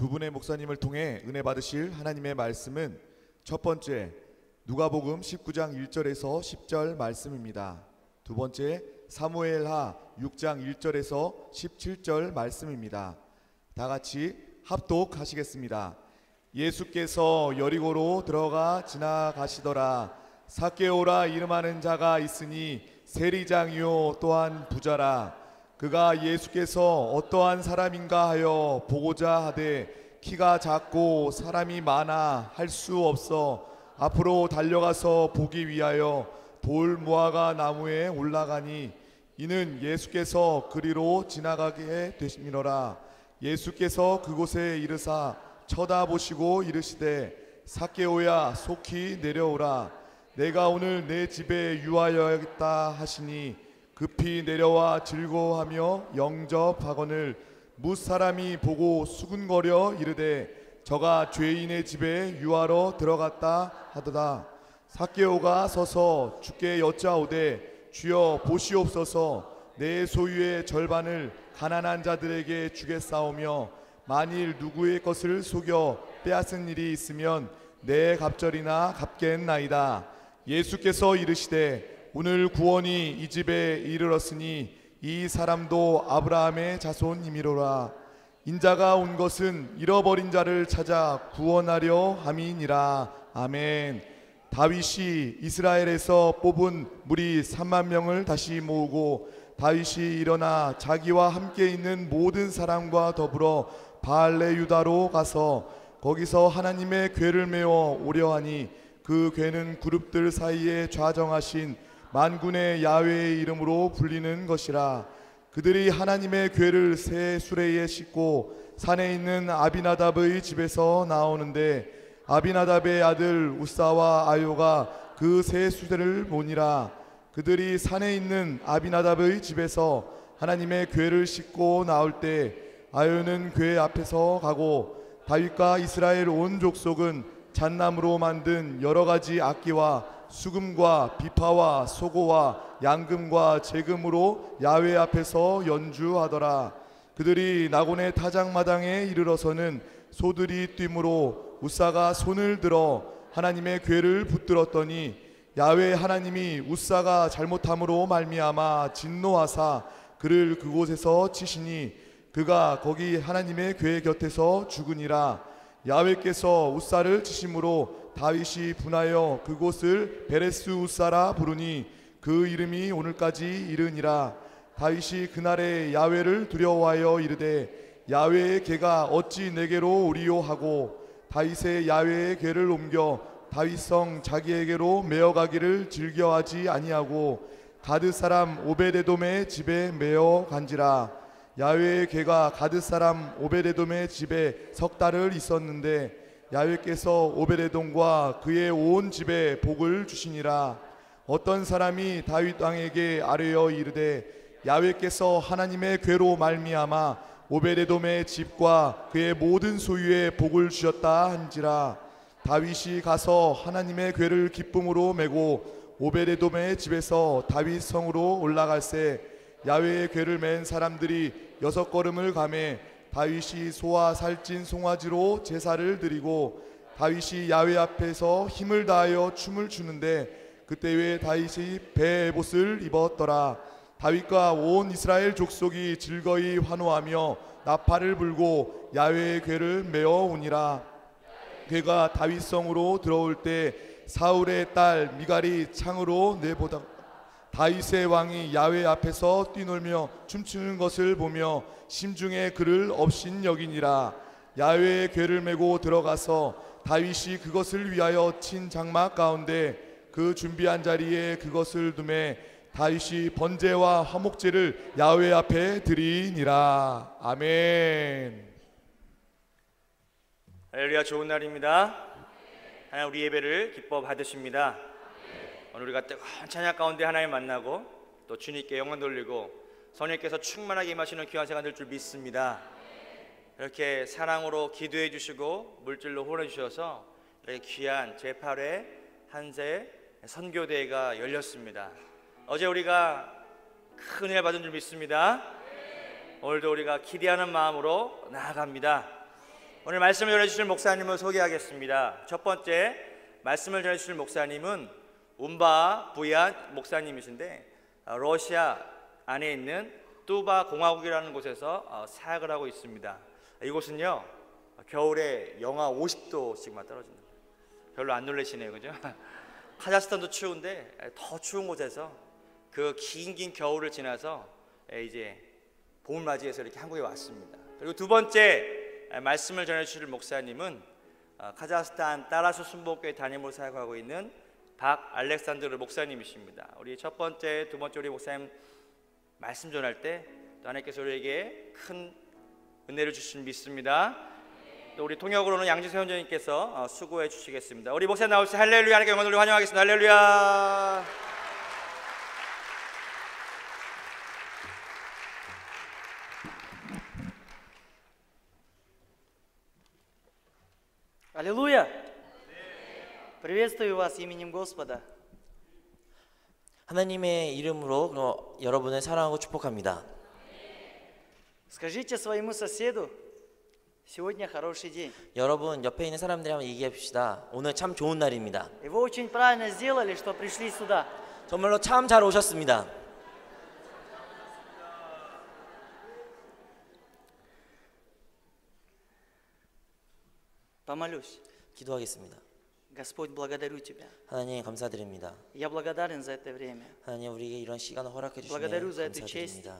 두 분의 목사님을 통해 은혜 받으실 하나님의 말씀은 첫 번째 누가복음 19장 1절에서 10절 말씀입니다. 두 번째 사무엘하 6장 1절에서 17절 말씀입니다. 다 같이 합독하시겠습니다. 예수께서 여리고로 들어가 지나가시더라. 삭개오라 이름하는 자가 있으니 세리장이요 또한 부자라. 그가 예수께서 어떠한 사람인가 하여 보고자 하되 키가 작고 사람이 많아 할 수 없어 앞으로 달려가서 보기 위하여 돌 무화과 나무에 올라가니 이는 예수께서 그리로 지나가게 되심이로라. 예수께서 그곳에 이르사 쳐다보시고 이르시되 삭개오야 속히 내려오라. 내가 오늘 내 집에 유하여야겠다 하시니 급히 내려와 즐거워하며 영접하거늘 무사람이 보고 수군거려 이르되 저가 죄인의 집에 유하러 들어갔다 하더라. 삭개오가 서서 주께 여짜오되 주여 보시옵소서 내 소유의 절반을 가난한 자들에게 주겠사오며 만일 누구의 것을 속여 빼앗은 일이 있으면 내 갑절이나 갚겠나이다. 예수께서 이르시되 오늘 구원이 이 집에 이르렀으니 이 사람도 아브라함의 자손이미로라. 인자가 온 것은 잃어버린 자를 찾아 구원하려 함이니라. 아멘. 다윗이 이스라엘에서 뽑은 무리 3만 명을 다시 모으고 다윗이 일어나 자기와 함께 있는 모든 사람과 더불어 바알레 유다로 가서 거기서 하나님의 궤를 메어 오려 하니 그 궤는 그룹들 사이에 좌정하신 만군의 야훼의 이름으로 불리는 것이라. 그들이 하나님의 궤를 새 수레에 싣고 산에 있는 아비나답의 집에서 나오는데 아비나답의 아들 우사와 아요가 그 새 수레를 모니라. 그들이 산에 있는 아비나답의 집에서 하나님의 궤를 싣고 나올 때 아요는 궤 앞에서 가고 다윗과 이스라엘 온 족속은 잣나무로 만든 여러 가지 악기와 수금과 비파와 소고와 양금과 제금으로 야훼 앞에서 연주하더라. 그들이 나곤의 타작마당에 이르러서는 소들이 뛰므로 우사가 손을 들어 하나님의 궤를 붙들었더니 야훼 하나님이 우사가 잘못함으로 말미암아 진노하사 그를 그곳에서 치시니 그가 거기 하나님의 궤 곁에서 죽으니라. 야훼께서 우사를 치심으로 다윗이 분하여 그곳을 베레스 우사라 부르니 그 이름이 오늘까지 이르니라. 다윗이 그날에 야훼를 두려워하여 이르되 야훼의 궤가 어찌 내게로 오리요 하고 다윗의 야훼의 궤를 옮겨 다윗성 자기에게로 메어가기를 즐겨하지 아니하고 가드 사람 오베데돔의 집에 메어 간지라. 야훼의 궤가 가드 사람 오베데돔의 집에 석 달을 있었는데 야훼께서 오베데돔과 그의 온 집에 복을 주시니라. 어떤 사람이 다윗 왕에게 아뢰어 이르되 야훼께서 하나님의 궤로 말미암아 오베데돔의 집과 그의 모든 소유에 복을 주셨다 한지라. 다윗이 가서 하나님의 궤를 기쁨으로 메고 오베데돔의 집에서 다윗 성으로 올라갈새 야훼의 궤를 맨 사람들이 6걸음을 가매 다윗이 소와 살찐 송아지로 제사를 드리고 다윗이 야훼 앞에서 힘을 다하여 춤을 추는데 그때에 다윗이 베옷을 입었더라. 다윗과 온 이스라엘 족속이 즐거이 환호하며 나팔을 불고 야훼의 궤를 메어 오니라. 궤가 다윗 성으로 들어올 때 사울의 딸 미갈이 창으로 내보다 다윗의 왕이 야훼 앞에서 뛰놀며 춤추는 것을 보며 심중에 그를 업신여기니라. 야훼의 궤를 메고 들어가서 다윗이 그것을 위하여 친 장막 가운데 그 준비한 자리에 그것을 두매 다윗이 번제와 화목제를 야훼 앞에 드리니라. 아멘. 할렐루야. 좋은 날입니다. 하나님 우리 예배를 기뻐 받으십니다. 오늘 우리가 뜨거운 찬양 가운데 하나님 만나고 또 주님께 영광 돌리고 성령께서 충만하게 임하시는 귀한 시간 될 줄 믿습니다. 이렇게 사랑으로 기도해 주시고 물질로 후원해 주셔서 이렇게 귀한 제8회 한세 선교대회가 열렸습니다. 어제 우리가 큰 은혜 받은 줄 믿습니다. 오늘도 우리가 기대하는 마음으로 나아갑니다. 오늘 말씀을 전해주실 목사님을 소개하겠습니다. 첫 번째 말씀을 전해주실 목사님은 운바 부얀 목사님이신데 러시아 안에 있는 뚜바 공화국이라는 곳에서 사역을 하고 있습니다. 이곳은요 겨울에 영하 50도씩만 떨어진다. 별로 안 놀라시네요, 그죠? 카자흐스탄도 추운데 더 추운 곳에서 그 긴 겨울을 지나서 이제 봄을 맞이해서 이렇게 한국에 왔습니다. 그리고 두 번째 말씀을 전해주실 목사님은 카자흐스탄 따라수 순복교회 담임으로 사역하고 있는 박 알렉산드르 목사님이십니다. 우리 첫 번째, 두 번째 우리 목사님 말씀 전할 때 또 하나님께서 우리에게 큰 은혜를 주신 믿습니다. 또 우리 통역으로는 양지세 원장님께서 수고해 주시겠습니다. 우리 목사님 나오시죠. 할렐루야. 하나님께 영광 돌리고 환영하겠습니다. 할렐루야. Аллилуйя! Приветствую вас именем Господа. 하나님의 이름으로 여러분을 사랑하고 축복합니다. Скажите своему соседу, сегодня хороший день. 여러분 옆에 있는 사람들이 한번 얘기합시다. 오늘 참 좋은 날입니다. И вы очень правильно сделали, что пришли сюда. 정말로 참 잘 오셨습니다. Помолюсь. 기도하겠습니다. Господь, благодарю Тебя. 하나님 감사드립니다. Я благодарен за это время. 하나님 우리에게 이런 시간을 허락해 주시니 благодарю за эту 감사드립니다.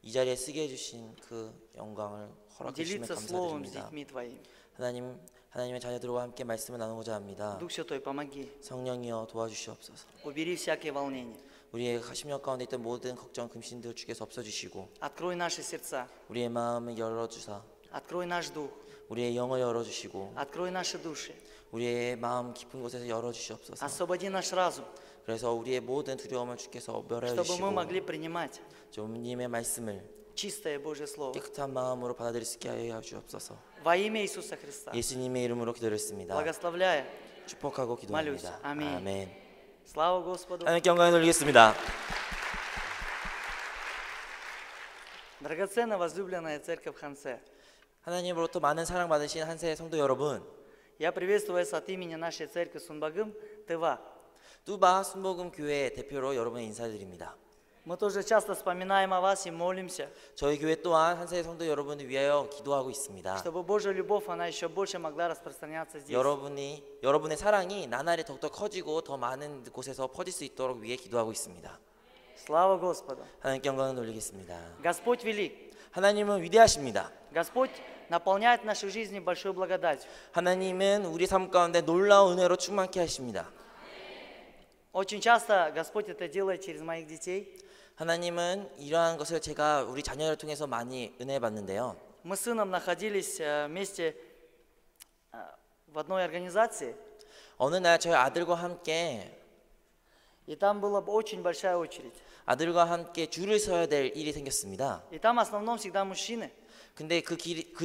이 자리에 쓰게 해주신 그 영광을 허락해 주시면 Делиться словом с 감사드립니다. детьми Твоими. 하나님의 자녀들과 함께 말씀을 나누고자 합니다. Дух Святой, помоги. 성령이여 도와주시옵소서. Убери всякие волнения. 우리의 가심력 가운데 있던 모든 걱정 금신들 주께서 없어주시고 Открой наши сердца. 우리의 마음을 열어주사 Открой наш дух. 우리의 영을 열어주시고 Открой наши души. 우리의 마음 깊은 곳에서 열어주시옵소서. Освободи наш разум, 그래서 우리의 모든 두려움을 주께서 чтобы мы 멸하여주시고 могли принимать 주님의 말씀을 чистое Божье Слово. 깨끗한 마음으로 받아들일 수 있게 하여 주옵소서. Во имя Иисуса Христа. 예수님의 이름으로 기도했습니다. Благословляя. 축복하고 기도합니다. 아멘. 아멘. Слава Господу. 하나님께 영광을 돌리겠습니다. Драгоценная возлюбленная церковь Хансе. 하나님으로부터 많은 사랑받으신 한세 성도 여러분, Я приветствую вас от имени нашей церкви Сунбагым, Тыва. 뚜바 순복음 교회 대표로 여러분을 인사드립니다. Мы тоже часто вспоминаем о вас и молимся, 저희 교회 또한 한세 성도 여러분을 위하여 기도하고 있습니다. чтобы Божья любовь, она еще больше могла распространяться здесь. 여러분의 사랑이 나날이 더욱더 커지고 더 많은 곳에서 퍼질 수 있도록 위해 기도하고 있습니다. Слава Господу. 하나님께 영광을 돌리겠습니다. Господь велик. 하나님은 위대하십니다. Господь наполняет нашу жизнь большой благодатью. 하나님은 우리 삶 가운데 놀라운 은혜로 충만케 하십니다. Очень часто Господь это делает через моих детей. 하나님은 이러한 것을 제가 우리 자녀를 통해서 많이 은혜 받는데요. Мы с сыном находились вместе в одной организации, 어느 날 저희 아들과 함께 и там была очень большая очередь. 아들과 함께 줄을 서야 될 일이 생겼습니다. И там в основном всегда мужчины. 근데 그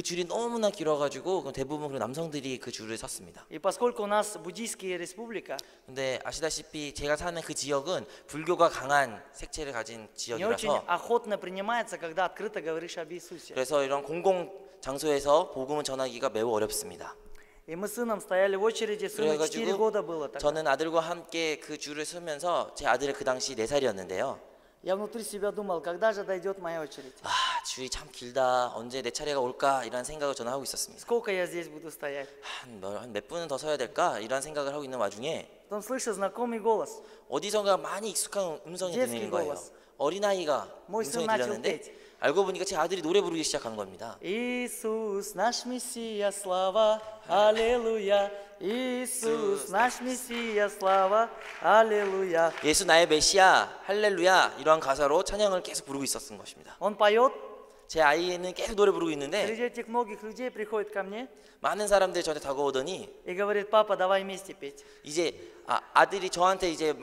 줄이 너무나 길어가지고 대부분 남성들이 그 줄을 섰습니다. И поскольку у нас буддийская республика, 근데 아시다시피 제가 사는 그 지역은 불교가 강한 색채를 가진 не очень 지역이라서 охотно принимается, когда открыто говоришь об Иисусе. 그래서 이런 공공 장소에서 복음을 전하기가 매우 어렵습니다. И мы с сыном стояли в очереди, сыну 4 года было тогда. 저는 아들과 함께 그 줄을 서면서 제 아들이 그 당시 4살이었는데요. Я внутри себя думал, когда же дойдет моя очередь? 아, 줄이 참 길다. 언제 내 차례가 올까? 이런 생각을 저는 하고 있었습니다. Сколько я здесь буду стоять? 한 몇 분은 더 서야 될까? 이런 생각을 하고 있는 와중에 Потом слышу знакомый голос. 어디선가 많이 익숙한 음성이 детский 들리는 거예요. голос. 어린아이가 мой сын 음성이 начал 들렸는데 петь. 알고 보니까 제 아들이 노래 부르기 시작한 겁니다. Иисус, наш Мессия, слава, аллилуйя. Иисус, наш Мессия, слава, аллилуйя. 예수 나의 메시아, 할렐루야 이러한 가사로 찬양을 계속 부르고 있었던 것입니다. Он поет, 제 아이는 계속 노래 부르고 있는데 среди этих многих людей приходит ко мне 많은 사람들이 저한테 다가오더니 и говорит, папа, давай вместе петь. 이제 아들이 저한테 이제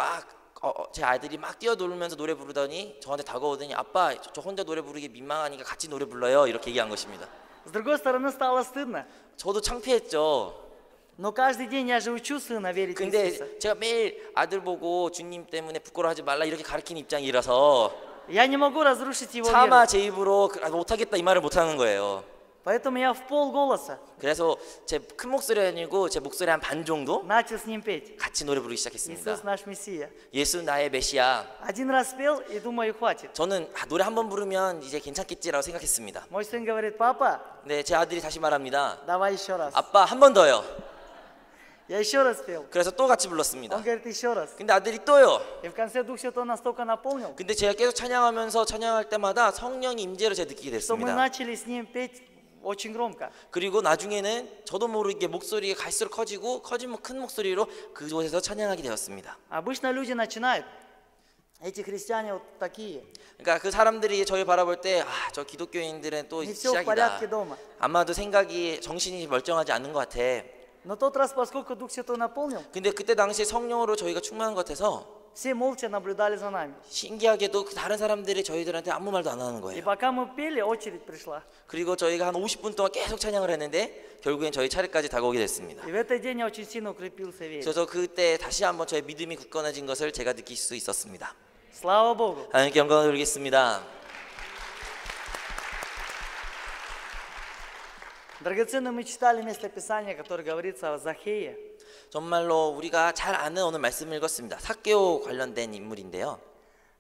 제 아들이 막 뛰어놀면서 노래 부르더니 저한테 다가오더니 아빠 저 혼자 노래 부르기 민망하니까 같이 노래 불러요 이렇게 얘기한 것입니다. С другой стороны, стало стыдно. 저도 창피했죠. Но каждый день я же учу сына верить в Иисуса. 근데 제가 매일 아들 보고 주님 때문에 부끄러워하지 말라 이렇게 가르치는 입장이라서 Я не могу разрушить его 차마 веру. 제 입으로 못하겠다 이 말을 못하는 거예요. Поэтому я в полголоса 그래서 제 큰 목소리 아니고 제 목소리 한 반 정도 начал с ним петь. 같이 노래 부르기 시작했습니다. Иисус наш Мессия. 예수 나의 메시아. Один раз спел и думаю, хватит. 저는 노래 한 번 부르면 이제 괜찮겠지라고 생각했습니다. Мой сын говорит, папа, 네, 제 아들이 다시 말합니다. давай еще раз. 아빠 한 번 더요. Я еще раз спел. 그래서 또 같이 불렀습니다. Он говорит, еще раз. 근데 아들이 또요. И в конце Дух Святой настолько наполнил, 근데 제가 계속 찬양하면서 찬양할 때마다 성령의 임재를 제가 느끼게 что мы 됐습니다. начали с ним петь очень громко. 그리고 나중에는 저도 모르게 목소리가 갈수록 커지면 큰 목소리로 그곳에서 찬양하게 되었습니다. Обычно люди начинают, эти христиане вот такие, 그러니까 그 사람들이 저를 바라볼 때 저 기독교인들은 또 не все в 시작이다. порядке дома. 아마도 생각이 정신이 멀쩡하지 않은 것 같아. Но тот раз, поскольку Дух Святой наполнил, 근데 그때 당시에 성령으로 저희가 충만한 것 같아서 все молча наблюдали за нами. 신기하게도 그 다른 사람들이 저희들한테 아무 말도 안 하는 И 거예요. пока мы пели, очередь пришла. 그리고 저희가 한 50분 동안 계속 찬양을 했는데 결국엔 저희 차례까지 다가오게 됐습니다. И в этот день я очень сильно укрепился в вере. 그래서 그때 다시 한번 저의 믿음이 굳건해진 것을 제가 느낄 수 있었습니다. Слава Богу. 하나님께 영광을 돌리겠습니다. Драгоценно мы читали место Писания, которое говорится о Захее. 정말로 우리가 잘 아는 오늘 말씀을 읽었습니다. 삭개오 관련된 인물인데요.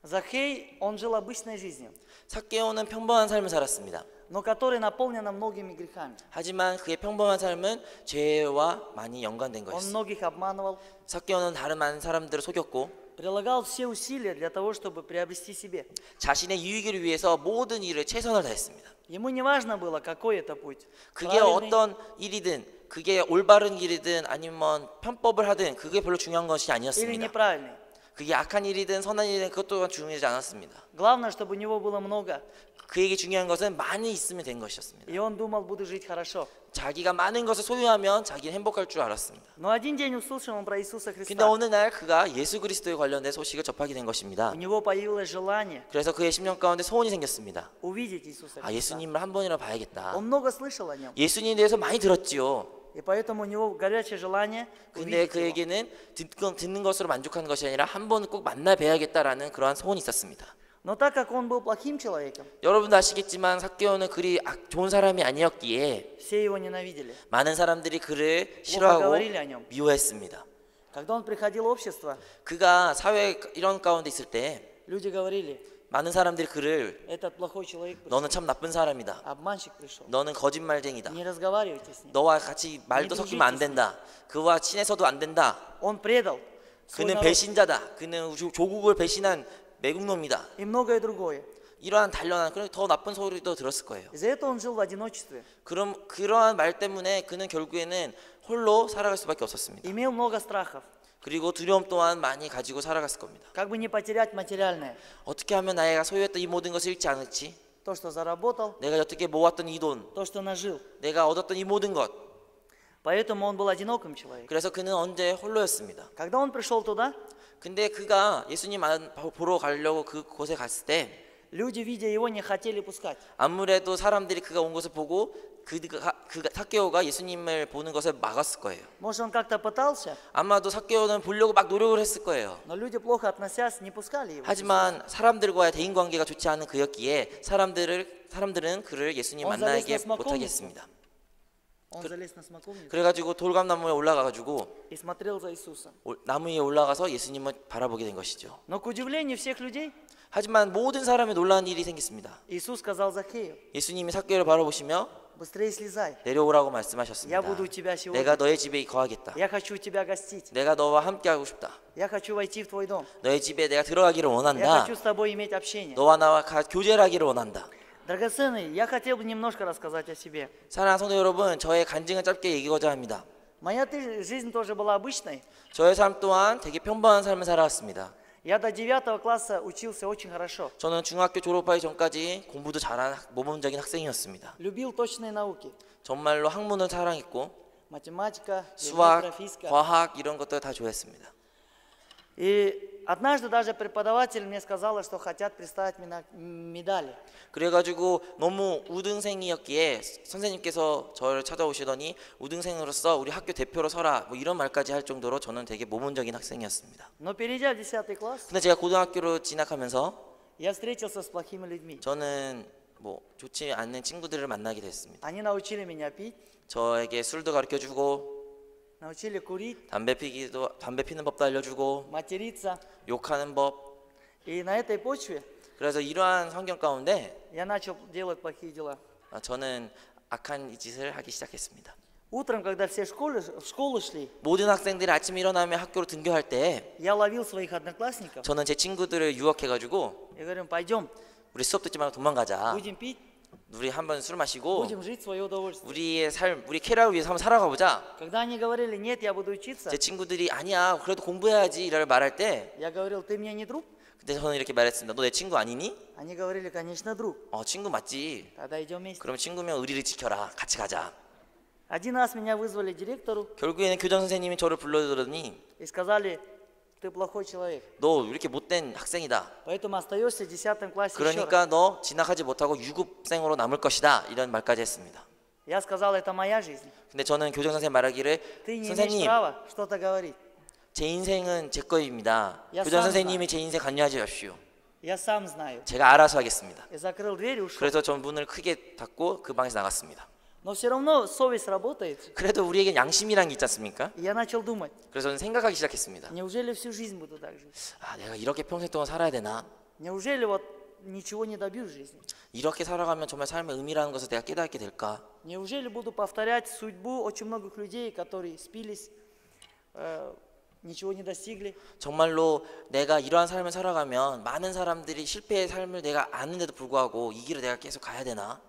Захей, он жил обычной жизнью, 삭개오는 평범한 삶을 살았습니다. но которая наполнена многими грехами. 하지만 그의 평범한 삶은 죄와 많이 연관된 Он 것이었습니다. многих обманывал, 삭개오는 다른 많은 사람들을 속였고 прилагал все усилия для того, чтобы приобрести себе. 자신의 유익을 위해서 모든 일을 최선을 다했습니다. Ему не важно было, какой это путь. 그게 правильный 어떤 일이든 그게 올바른 일이든 아니면 편법을 하든 그게 별로 중요한 것이 или 아니었습니다. неправильный. 그게 악한 일이든 선한 일이든 그것 또한 중요하지 않았습니다. Главное, чтобы у него было много. 그에게 중요한 것은 많이 있으면 된 것이었습니다. И он думал, буду жить хорошо. 자기가 많은 것을 소유하면 자기는 행복할 줄 알았습니다. Но один день услышал он про Иисуса 근데 Христа. 어느 날 그가 예수 그리스도에 관련된 소식을 접하게 된 것입니다. У него появилось желание 그래서 그의 심령 가운데 소원이 생겼습니다. увидеть Иисуса Христа. 예수님을 한 번이라 봐야겠다. Он много слышал о нем. 예수님에 대해서 많이 들었지요. И поэтому у него горячее желание 근데 увидеть его. 그에게는 듣는 것으로 만족하는 것이 아니라 한 번은 꼭 만나 뵈야겠다라는 그러한 소원이 있었습니다. Но так как он был плохим человеком, 여러분도 아시겠지만 삭개오는 그리 좋은 사람이 아니었기에 все его ненавидели. 많은 사람들이 그를 плохо 싫어하고 говорили о нем. 미워했습니다. Когда он приходил в общество, 그가 사회 이런 가운데 있을 때 люди говорили, 많은 사람들이 그를 этот плохой человек пришел, 너는 참 나쁜 사람이다. обманщик пришел. 너는 거짓말쟁이다. Не разговаривайте с ним. 너와 같이 말도 섞이면 안 된다. 그와 친해서도 안 된다. Он предал свой 그는 народ 배신자다. 그는 조국을 배신한 매국노입니다. и многое другое. 이러한 단련한 그런 더 나쁜 소리도 들었을 거예요. Из-за этого он жил в одиночестве, 그러한 말 때문에 그는 결국에는 홀로 살아갈 수밖에 없었습니다. имел много страхов, 그리고 두려움 또한 많이 가지고 살아갔을 겁니다. как бы не потерять материальное. 어떻게 하면 나가 소유했던 이 모든 것을 잃지 않을지, То, что заработал, 내가 어떻게 모았던 이 돈, то, что нажил. 내가 얻었던 이 모든 것. Поэтому он был одиноким человеком. 그래서 그는 언제 홀로였습니다. Когда он пришел туда, 근데 그가 예수님 보러 가려고 그곳에 갔을 때 люди, видя его, не хотели пускать. 아무래도 사람들이 그가 온 것을 보고 삭개오가 예수님을 보는 것을 막았을 거예요. Может, он как-то пытался, 아마도 삭개오는 보려고 막 노력을 했을 거예요. но люди, плохо относясь, не пускали его. 하지만 사람들과의 대인 관계가 좋지 않은 그였기에 사람들은 그를 예수님 만나게 못하게 했습니다. Он залез на смоковницу 그래가지고 돌감나무에 올라가가지고 и смотрел за Иисусом. 나무 위에 올라가서 예수님을 바라보게 된 것이죠. Но к удивлению всех людей, 하지만 모든 사람이 놀라운 일이 생겼습니다. Иисус сказал Захею, 예수님이 삭개오를 바라보시며 быстрее слезай, 내려오라고 я 말씀하셨습니다. буду у тебя сегодня, 내가 너의 집에 거하겠다. я хочу тебя гостить, 내가 너와 함께 하고 싶다. я хочу войти в твой дом, 너의 집에 내가 들어가기를 я 원한다. хочу с тобой иметь общение. 너와 나와 교제를 하기를 원한다. Драгоценный, я хотел бы немножко рассказать о себе. 사랑하는 성도 여러분, 저의 간증을 짧게 얘기하고자 합니다. Моя жизнь тоже была обычной. 저의 삶 또한 되게 평범한 삶을 살아왔습니다. Я до 9 класса учился очень хорошо. 저는 중학교 졸업하기 전까지 공부도 잘하는 모범적인 학생이었습니다. Любил точные науки. 정말로 학문을 사랑했고 Математика, 수학, геометрия, физика. 과학 이런 것들 다 좋아했습니다. И однажды даже преподаватель мне сказала, что хотят представить мне медали. 그래가지고 너무 우등생이었기에 선생님께서 저를 찾아오시더니 우등생으로서 우리 학교 대표로 서라 뭐 이런 말까지 할 정도로 저는 되게 모범적인 학생이었습니다. Но перейдя в 10 класс, 근데 제가 고등학교로 진학하면서 я встретился с плохими людьми. 저는 뭐 좋지 않는 친구들을 만나게 됐습니다. Они научили меня пить, 저에게 술도 가르쳐 주고 научили курить, 담배 피는 법도 알려주고 материться. 욕하는 법. И на этой почве 그래서 이러한 환경 가운데 я начал делать плохие дела. 저는 악한 짓을 하기 시작했습니다. Утром, когда все в школу шли, 모든 학생들이 아침에 일어나면 학교로 등교할 때 я ловил своих одноклассников 저는 제 친구들을 유혹해가지고 и говорю, пойдем, 우리 수업 듣지 말고 도망가자. будем пить, 우리 한번 술 마시고 будем жить в свое удовольствие. 우리의 삶, 우리 캐리어를 위해서 한번 살아가 보자. Когда они говорили, нет, я буду учиться, 제 친구들이 아니야, 그래도 공부해야지 이를 말할 때 я говорил, ты мне не друг? 그때 저는 이렇게 말했습니다. 너 내 친구 아니니? Они говорили, конечно, друг. 친구 맞지. Тогда идем вместе. 그럼 친구면 의리를 지켜라. 같이 가자. Один раз меня вызвали директору 결국에는 교장 선생님이 저를 불러들더니 и сказали, ты плохой человек, 너 이렇게 못된 학생이다. поэтому остаешься в 10 классе еще раз. 그러니까 너 진학하지 못하고 유급생으로 남을 것이다. 이런 말까지 했습니다. Я сказал, это моя жизнь. 근데 저는 교장 선생님 말하기를 Ты не имеешь 선생님 права что-то говорить. 제 인생은 제 거입니다. 야, 교장 쌈 선생님이 제 인생 관여하지 마십시오. Я сам знаю. 제가 알아서 하겠습니다. И закрыл дверь и ушел. 그래서 전 문을 크게 닫고 그 방에서 나갔습니다. Но все равно совесть работает. 그래도 우리에겐 양심이란 게 있지 않습니까? И я начал думать, 그래서 저는 생각하기 시작했습니다. неужели всю жизнь буду так жить? 내가 이렇게 평생 동안 살아야 되나? Неужели вот ничего не добьюсь в жизни? 이렇게 살아가면 정말 삶의 의미라는 것을 내가 깨닫게 될까? Неужели буду повторять судьбу очень многих людей, которые спились, ничего не достигли? 정말로 내가 이러한 삶을 살아가면 많은 사람들이 실패의 삶을 내가 아는데도 불구하고 이 길을 내가 계속 가야 되나?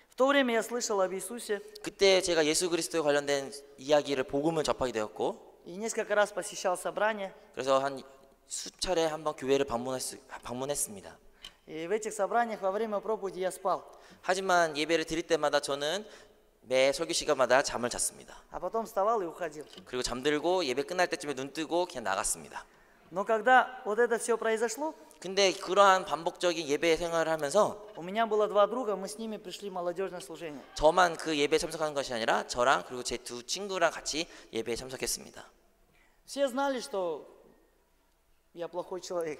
В то время я слышал об Иисусе 그때 제가 예수 그리스도에 관련된 이야기를 복음을 접하게 되었고 и несколько раз посещал собрания. 그래서 한 수차례 한번 교회를 방문했습니다. И в этих собраниях во время проповеди я спал. 하지만 예배를 드릴 때마다 저는 매 설교 시간마다 잠을 잤습니다. А потом вставал и уходил. 그리고 잠들고 예배 끝날 때쯤에 눈 뜨고 그냥 나갔습니다. Но когда вот это все произошло, 근데 그러한 반복적인 예배 생활을 하면서 у меня было 2 друга, мы с ними пришли в молодежное служение. 저만 그 예배에 참석하는 것이 아니라 저랑 그리고 제 2 친구랑 같이 예배에 참석했습니다. Все знали, что я плохой человек.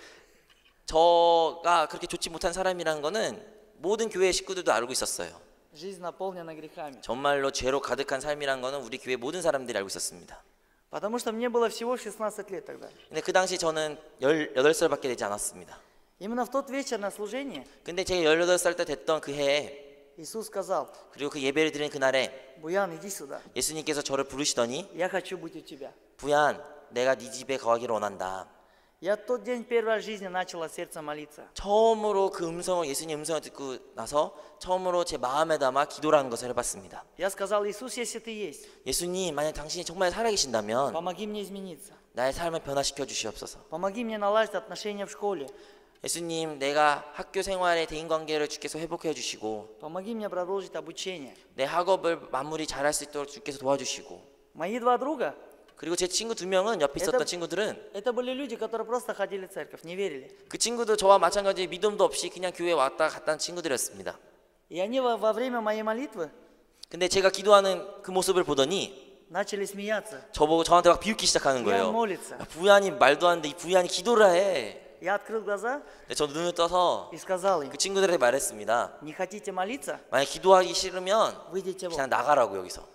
저가 그렇게 좋지 못한 사람이라는 거는 모든 교회 식구들도 알고 있었어요. Жизнь наполнена грехами. 정말로 죄로 가득한 삶이란 거는 우리 교회 모든 사람들이 알고 있었습니다. Потому что мне было всего 16 лет тогда. 근데 그 당시 저는 18살밖에 되지 않았습니다. Именно в тот вечер на служении 근데 제가 18살 때 됐던 그 해에 Иисус сказал, 그리고 그 예배를 드리는 그날에 Буян, иди сюда. 예수님께서 저를 부르시더니 Я хочу быть у тебя. 부얀 내가 네 집에 거하기를 원한다. Я тот день первый раз в жизни начал от сердца молиться. 처음으로 그 음성을 예수님 음성을 듣고 나서 처음으로 제 마음에 담아 기도라는 것을 해봤습니다. Я сказал, Иисус, если ты есть, 예수님 만약 당신이 정말 살아계신다면 помоги мне измениться. 나의 삶을 변화시켜 주시옵소서. Помоги мне наладить отношения в школе. 예수님 내가 학교 생활의 대인관계를 주께서 회복해 주시고 Помоги мне продолжить обучение. 내 학업을 마무리 잘할 수 있도록 주께서 도와주시고 Мои 2 друга, 그리고 제 친구 2명은 옆에 있었던 Это- 친구들은 это были люди, которые просто ходили в церковь, не верили. 그 친구도 저와 마찬가지 믿음도 없이 그냥 교회 왔다 갔다 한 친구들이었습니다. И они во время моей молитвы 근데 제가 기도하는 그 모습을 보더니 начали смеяться. 저보고 저한테 막 비웃기 시작하는 부얀 거예요. молится. 부얀이 말도 안 돼. 이 부얀이 기도를 해. Я открыл глаза 근데 저 눈을 떠서 и сказал им, 그 친구들에게 말했습니다. не хотите молиться, 만약 기도하기 싫으면 выйдите 그냥 вон. 나가라고 여기서.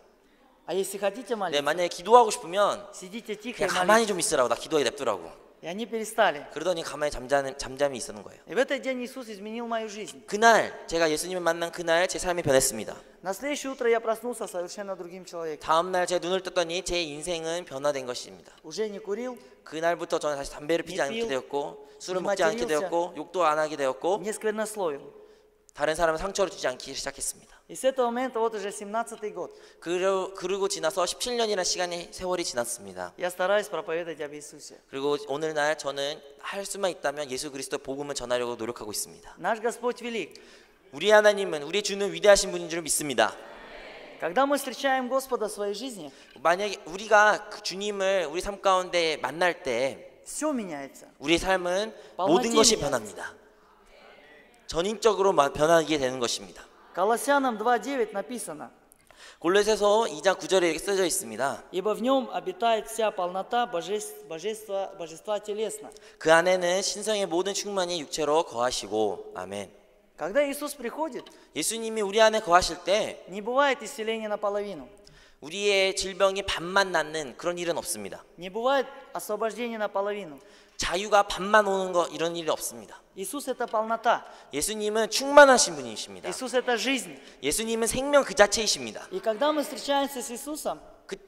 А если хотите 근데 молиться, 만약에 기도하고 싶으면 сидите тихо и 그냥 가만히 молитесь. 좀 있으라고 나 기도하게 냅두라고. И они перестали. 그러더니 가만히 잠잠히 있었는 거예요. И в этот день Иисус изменил мою жизнь. 그날 제가 예수님을 만난 그날 제 삶이 변했습니다. На следующее утро я проснулся совершенно другим человеком. 다음 날 제 눈을 떴더니 제 인생은 변화된 것입니다. Уже не курил, 그날부터 저는 다시 담배를 피지 않게 피우, 되었고 술을 이 먹지 않게 마티리오스. 되었고 욕도 안 하게 되었고 не сквернословил. 다른 사람은 상처를 주지 않기 시작했습니다. И с этого момента, вот уже 17-й год, 그리고 지나서 17년이라는 시간이 세월이 지났습니다. я стараюсь проповедовать об Иисусе. 그리고 오늘날 저는 할 수만 있다면 예수 그리스도 복음을 전하려고 노력하고 있습니다. Наш Господь велик. 우리 하나님은 우리 주는 위대하신 분인 줄 믿습니다. Когда мы встречаем Господа в своей жизни, 만약에 우리가 그 주님을 우리 삶 가운데 만날 때 все меняется. 우리의 삶은 빨라지는 모든 것이 거야. 변합니다. 전인적으로 변하게 되는 것입니다. Колоссянам 2:9 написано, 골로새서 2장 9절에 이렇게 써져 있습니다. ибо в нем обитает вся полнота божества телесно. 그 안에는 신성의 모든 충만이 육체로 거하시고 아멘. Когда Иисус приходит, 예수님이 우리 안에 거하실 때 не бывает исцеления наполовину. 우리의 질병이 반만 낫는 그런 일은 없습니다. Не бывает освобождения наполовину. 자유가 반만 오는 거 이런 일이 없습니다. Иисус – это полнота. 예수님은 충만하신 분이십니다. Иисус – это жизнь. 예수님은 생명 그 자체이십니다. И когда мы встречаемся с Иисусом,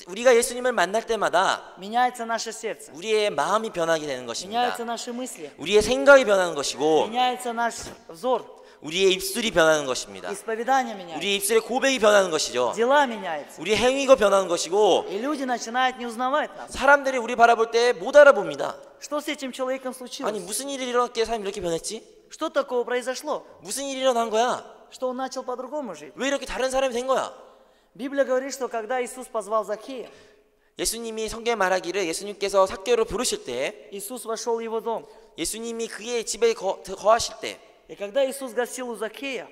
우리가 예수님을 만날 때마다 меняется наше сердце, 우리의 마음이 변하게 되는 것입니다. меняются наши мысли, 우리의 생각이 변하는 것이고 меняется наш взор, 우리의 입술이 변하는 것입니다. исповедание меняется, 우리의 입술의 고백이 변하는 것이죠. дела меняются. 우리의 행위가 변하는 것이고 И люди начинают не узнавать нас. 사람들이 우리 바라볼 때 못 알아봅니다. Что с этим человеком 아니 случилось? 무슨 일이 일어났기에 사람이 이렇게 변했지? Что такого произошло? 무슨 일이 일어난 거야? Что он начал по-другому жить? 왜 이렇게 다른 사람이 된 거야? Библия говорит, что когда Иисус позвал Закхея, 예수님이 성경에 말하기를 예수님께서 삭개오를 부르실 때 Иисус вошел в его дом. 예수님이 그의 집에 거하실 때 И когда Иисус гостил у Закхея,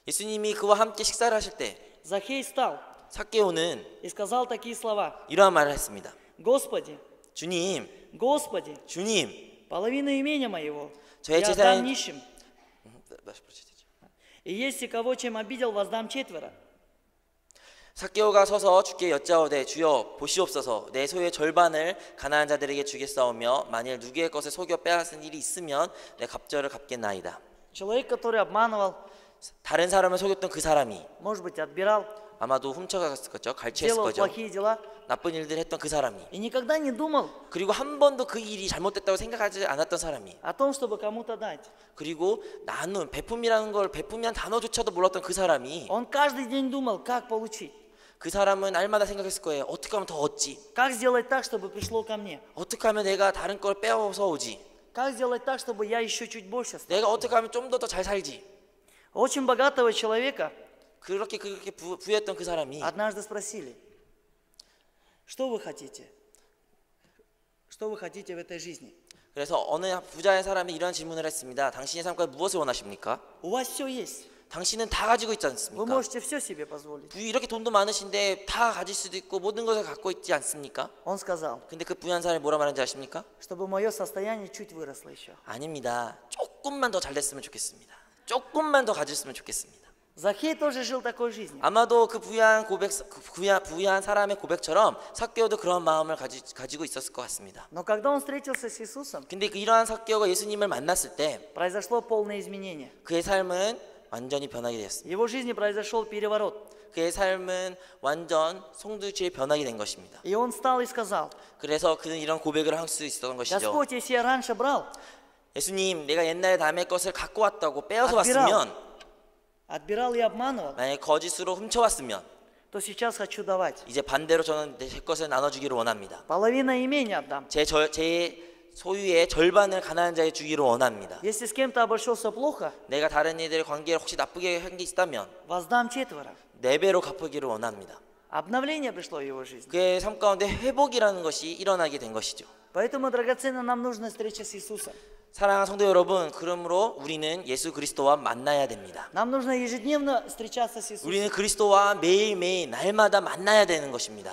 예수님이 그와 함께 식사를 하실 때 Закхей встал 삭개오는 и сказал такие слова: 이러한 말을 했습니다. Господи, 주님, Господи, 주님, половину имения моего 저의 я 재산은- отдам нищим. И если кого чем обидел, воздам четверо. 삭개오가 서서 주께 여짜오되 주여 보시옵소서 내 소유의 절반을 가난한 자들에게 주겠사오며 만일 누구의 것을 속여 빼앗은 일이 있으면 내 갑절을 갚겠나이다. Человек, который обманывал, 다른 사람을 속였던 그 사람이 может быть, отбирал, 아마도 훔쳐갔을 거죠. 갈취했을 делал 거죠. плохие дела 나쁜 일들 했던 그 사람이 и никогда не думал 그리고 한 번도 그 일이 잘못됐다고 생각하지 않았던 사람이 о том, чтобы кому-то дать. 그리고 나눈 베품이라는 걸 베품이란 단어조차도 몰랐던 그 사람이 Он каждый день думал, как получить, 그 사람은 날마다 생각했을 거예요. 어떻게 하면 더 얻지? как сделать так, чтобы пришло ко мне, 어떻게 하면 내가 다른 걸 빼앗아서 오지? как сделать так, чтобы я еще чуть больше стал. 내가 어떻게 하면 좀 더 잘 살지? Очень богатого человека 그렇게 부유했던 그 사람이 однажды спросили: что вы хотите? Что вы хотите в этой жизни? 그래서 어느 부자의 사람이 이런 질문을 했습니다. 당신의 삶 가운데 무엇을 원하십니까? У вас все есть. 당신은 다 가지고 있지 Вы 않습니까? можете все себе позволить. 이렇게 돈도 많으신데 다 가질 수도 있고 모든 것을 갖고 있지 않습니까? Он сказал, 근데 그 부유한 사람이 뭐라 말하는지 아십니까? чтобы мое состояние чуть выросло еще. 아닙니다. 조금만 더 잘 됐으면 좋겠습니다. 조금만 더 가졌으면 좋겠습니다. Захей тоже жил такой жизнью. 아마도 그 부유한 사람의 고백처럼 삭개오도 그런 마음을 가지고 있었을 것 같습니다. Но когда он встретился с Иисусом, 근데 이러한 삭개오가 예수님을 만났을 때 произошло полное изменение. 그의 삶은 완전히 변하게 되었습니다. В его жизни произошел переворот. 그의 삶은 완전 송두리째 변하게 된 것입니다. И он встал и сказал: 그래서 그는 이런 고백을 할 수 있었던 것이죠. Господь, если я раньше брал, 예수님, 내가 옛날에 남의 것을 갖고 왔다고 빼앗아 отбирал, 왔으면, отбирал и обманывал, 만약에 거짓으로 훔쳐왔으면 то сейчас хочу давать. 이제 반대로 저는 제 것을 나눠주기를 원합니다. Половина имения отдам. 제 소유의 절반을 가난한 자에 주기를 원합니다. Если с кем-то обошелся плохо, 내가 다른 이들의 관계를 혹시 나쁘게 한 게 있다면 воздам четверо. 4배로 갚기를 원합니다. Обновление пришло в его жизнь. 그의 삶 가운데 회복이라는 것이 일어나게 된 것이죠. Поэтому, драгоценно, нам нужна встреча с Иисусом. 사랑하는 성도 여러분, 그러므로 우리는 예수 그리스도와 만나야 됩니다. Нам нужно ежедневно встречаться с Иисусом. 우리는 그리스도와 매일매일 날마다 만나야 되는 것입니다.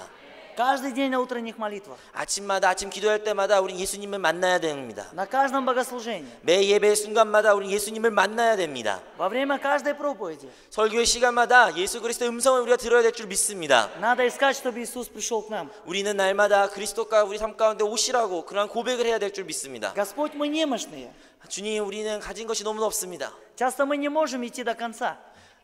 Каждый день на утренних молитвах. 아침마다 아침 기도할 때마다 우리 예수님을 만나야 됩니다. На каждом богослужении. 매 예배 순간마다 우리 예수님을 만나야 됩니다. Во время каждой проповеди. 설교의 시간마다 예수 그리스도의 음성을 우리가 들어야 될 줄 믿습니다. Надо искать, чтобы Иисус пришел к нам. 우리는 날마다 그리스도가 우리 삶 가운데 오시라고 그러한 고백을 해야 될 줄 믿습니다. Господь, мы немощные. 주님, 우리는 가진 것이 너무 없습니다. Часто мы не можем идти до конца.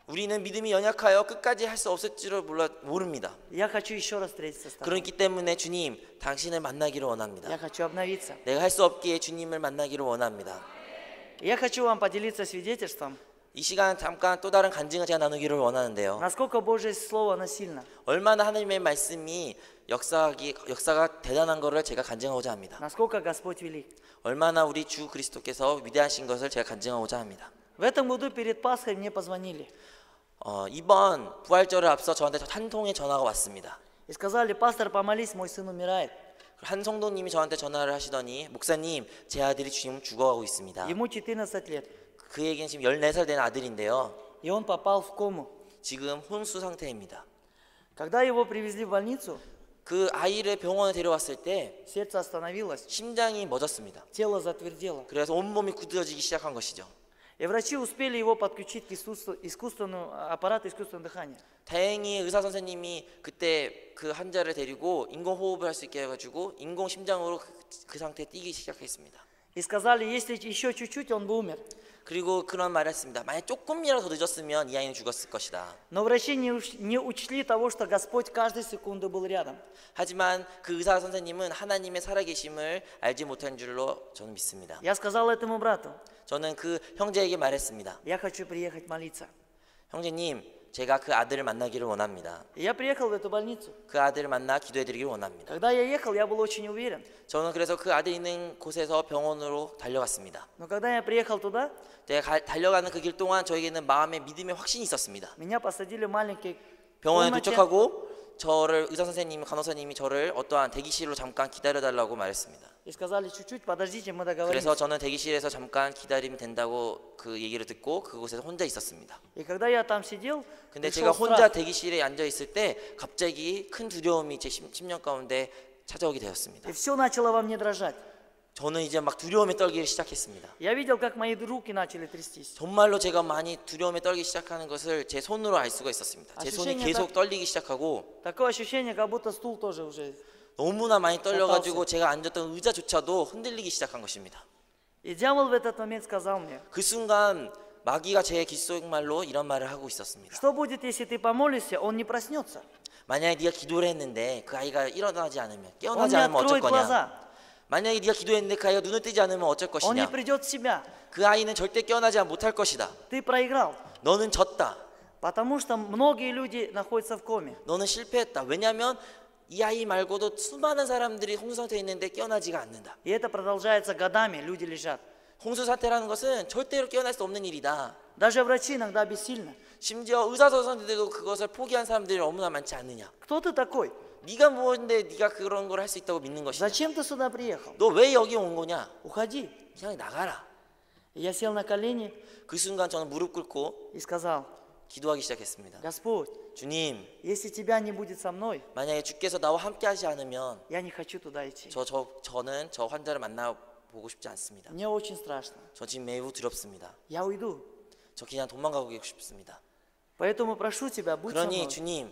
우리는 믿음이 연약하여 끝까지 할 수 없을지를 모릅니다. Я хочу еще раз встретиться с тобой. 그렇기 때문에 주님, 당신을 만나기를 원합니다. Я хочу обновиться. 내가 할 수 없기에 주님을 만나기를 원합니다. Я хочу вам поделиться свидетельством, 이 시간 잠깐 또 다른 간증을 제가 나누기를 원하는데요. насколько Божье Слово оно сильно, 얼마나 하나님의 말씀이 역사가 대단한 것을 제가 간증하고자 합니다. насколько Господь велик. 얼마나 우리 주 그리스도께서 위대하신 것을 제가 간증하고자 합니다. В этом году перед Пасхой мне позвонили 이번 부활절을 앞서 저한테 한 통의 전화가 왔습니다. и сказали: пастор, помолись, мой сын умирает. 한 성도님이 저한테 전화를 하시더니 목사님, 제 아들이 지금 죽어가고 있습니다. Ему 14 лет, 그에게는 지금 14살 된 아들인데요. и он попал в кому. 지금 혼수 상태입니다. Когда его привезли в больницу, 그 아이를 병원에 데려왔을 때 сердце остановилось, 심장이 멎었습니다. тело затвердело. 그래서 온몸이 굳어지기 시작한 것이죠. И врачи успели его подключить к искусственному аппарату искусственного дыхания. 다행히 의사 선생님이 그때 그 환자를 데리고 인공 호흡을 할 수 있게 해가지고 인공 심장으로 그 상태에 뛰기 시작했습니다. И сказали, если еще чуть-чуть, он бы умер. 그리고 그런 말을 했습니다. 만약 조금이라도 더 늦었으면 이 아이는 죽었을 것이다. Но врачи не учли того, что Господь каждую секунду был рядом. 하지만 그 의사 선생님은 하나님의 살아계심을 알지 못한 줄로 저는 믿습니다. Я сказал этому брату, 저는 그 형제에게 말했습니다. я хочу приехать молиться. 형제님, 제가 그 아들을 만나기를 원합니다. И я приехал в эту больницу. 그 아들을 만나 기도해드리기를 원합니다. Когда я ехал, я был очень уверен. 저는 그래서 그 아들이 있는 곳에서 병원으로 달려갔습니다. Но когда я приехал туда, 제가 달려가는 그 길 동안 저에게는 마음에 믿음의 확신이 있었습니다. меня посадили в 마ленький 병원에 комнате. 도착하고 저를 의사 선생님, 간호사님이 저를 어떠한 대기실로 잠깐 기다려달라고 말했습니다. И сказали, чуть-чуть, подождите, мы 그래서 договоримся. 저는 대기실에서 잠깐 기다리면 된다고 그 얘기를 듣고 그곳에서 혼자 있었습니다. И когда я там сидел, 근데 пришел 제가 혼자 страх. 대기실에 앉아 있을 때 갑자기 큰 두려움이 제 심령 가운데 찾아오게 되었습니다. И все начало во мне дрожать. 저는 이제 막 두려움에 떨기 시작했습니다. Я видел, как мои руки начали трястись. 정말로 제가 많이 두려움에 떨기 시작하는 것을 제 손으로 알 수가 있었습니다. 제 손이 ощущение 계속 떨리기 시작하고 Такое ощущение, как будто стул тоже уже. 너무나 많이 떨려가지고 제가 앉았던 의자조차도 흔들리기 시작한 것입니다. И дьявол в этот момент сказал мне, 그 순간 마귀가 제 귓속말로 이런 말을 하고 있었습니다. что будет, если ты помолишься, он не проснется. 만약에 네가 기도를 했는데 그 아이가 일어나지 않으면 Он 깨어나지 не 않으면 어쩔 откроет 거냐? глаза. 만약에 네가 기도했는데 그 아이가 눈을 뜨지 않으면 어쩔 Он не 것이냐? придет в себя. 그 아이는 절대 깨어나지 못할 것이다. Ты проиграл. 너는 졌다. Потому что многие люди находятся в коме. 너는 실패했다. 왜냐하면 이 아이 말고도 수많은 사람들이 홍수 상태에 있는데 깨어나지가 않는다. И это продолжается годами, люди лежат. 홍수 사태라는 것은 절대로 깨어날 수 없는 일이다. Даже врачи иногда бессильны. 심지어 의사 선생님들도 그것을 포기한 사람들이 너무나 많지 않느냐. Кто ты такой? 네가 무엇인데 네가 그런 걸 할 수 있다고 믿는 것이냐. Зачем ты сюда приехал? 너 왜 여기 온 거냐. Уходи. 그냥 나가라. И я сел на колени 그 순간 저는 무릎 꿇고 и сказал, 기도하기 시작했습니다. Господь, 주님, если тебя не будет со мной, 만약에 주께서 나와 함께 하지 않으면 я не хочу туда идти. 저는 저 환자를 만나보고 싶지 않습니다. Мне очень страшно. 저 지금 매우 두렵습니다. Я уйду. 저 그냥 도망가고 싶습니다. Поэтому прошу тебя, будь со 그러니 мной. 주님,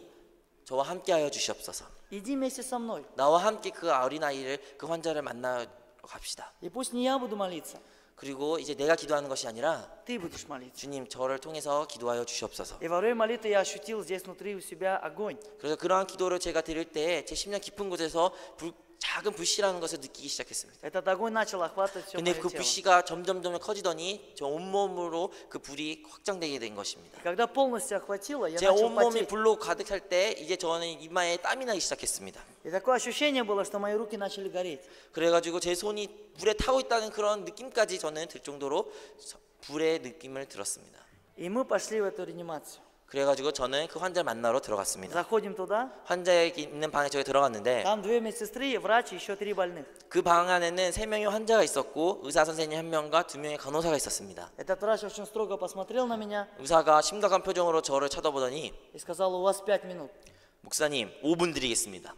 저와 함께하여 주시옵소서. Иди вместе со мной. 나와 함께 그 어린아이를, 그 환자를 만나러 갑시다. И пусть не я буду молиться, 그리고 이제 내가 기도하는 것이 아니라 ты будешь молиться. 주님, 저를 통해서 기도하여 주시옵소서. И во время молитвы я ощутил здесь внутри у себя огонь. 그래서 그러한 기도를 제가 드릴 때 제 심령 깊은 곳에서 작은 불씨라는 것을 느끼기 시작했습니다. Этот огонь начал охватывать все 근데 мое 그 тело. 불씨가 점점 커지더니 저 온몸으로 그 불이 확장되게 된 것입니다. И когда полностью охватило, я 제 начал 온몸이 потеть. 불로 가득할 때 이제 저는 이마에 땀이 나기 시작했습니다. И такое ощущение было, что мои руки начали гореть. 그래가지고 제 손이 불에 타고 있다는 그런 느낌까지 저는 들 정도로 불의 느낌을 들었습니다. И мы пошли в эту реанимацию. 그래가지고 저는 그 환자를 만나러 들어갔습니다. Заходим туда, 환자에 있는 방에 저희 들어갔는데 там две медсестры, врач и еще 3 больных. 그 방 안에는 3명의 환자가 있었고 의사 선생님 1명과 2명의 간호사가 있었습니다. Этот врач очень строго посмотрел на меня 의사가 심각한 표정으로 저를 쳐다보더니 и сказал, у вас 5 минут. 목사님 5분 드리겠습니다.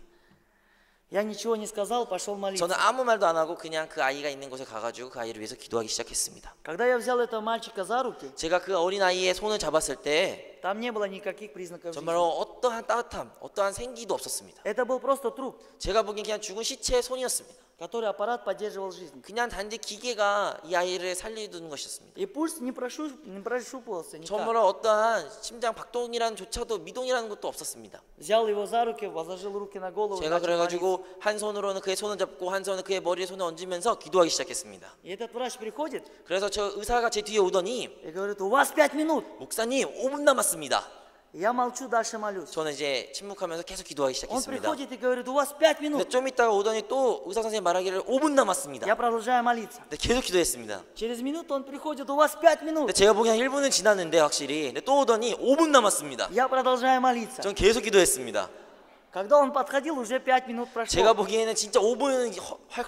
Я ничего не сказал, пошел молиться. 저는 아무 말도 안 하고 그냥 그 아이가 있는 곳에 가가지고 그 아이를 위해서 기도하기 시작했습니다. Когда я взял этого мальчика за руки, 제가 그 어린아이의 손을 잡았을 때 там не было никаких признаков жизни. 정말로 어떠한 따뜻함, 어떠한 생기도 없었습니다. Это был просто труп, 제가 보기엔 그냥 죽은 시체의 손이었습니다. который аппарат поддерживал жизнь. 그냥 단지 기계가 이 아이를 살리는 것이었습니다. И пульс не прощупывался никак. 정말로 어떠한 심장 박동이라는 조차도 미동이라는 것도 없었습니다. Взял его за руки, возложил руки на голову. 제가 начал молиться. 그래가지고 한 손으로는 그의 손을 잡고 한 손은 그의 머리에 손을 얹으면서 기도하기 시작했습니다. И этот врач приходит 그래서 저 의사가 제 뒤에 오더니 и говорит, у вас 5 минут. 목사님 5분 남았습니다. Я молчу, дальше молюсь. 저는 이제 침묵하면서 계속 기도하기 Он 시작했습니다. приходит и говорит, у вас 5 근데 минут. 좀 있다가 오더니 또 의사 선생님 말하기를 5분 남았습니다. Я продолжаю молиться. 근데 계속 기도했습니다. Через минуту он приходит, у вас 5 근데 минут. 제가 보기엔 1분은 지났는데 확실히 근데 또 오더니 5분 남았습니다. Я продолжаю молиться. 전 계속 기도했습니다. Когда он подходил, уже 5 минут 제가 прошло. 보기에는 진짜 5분은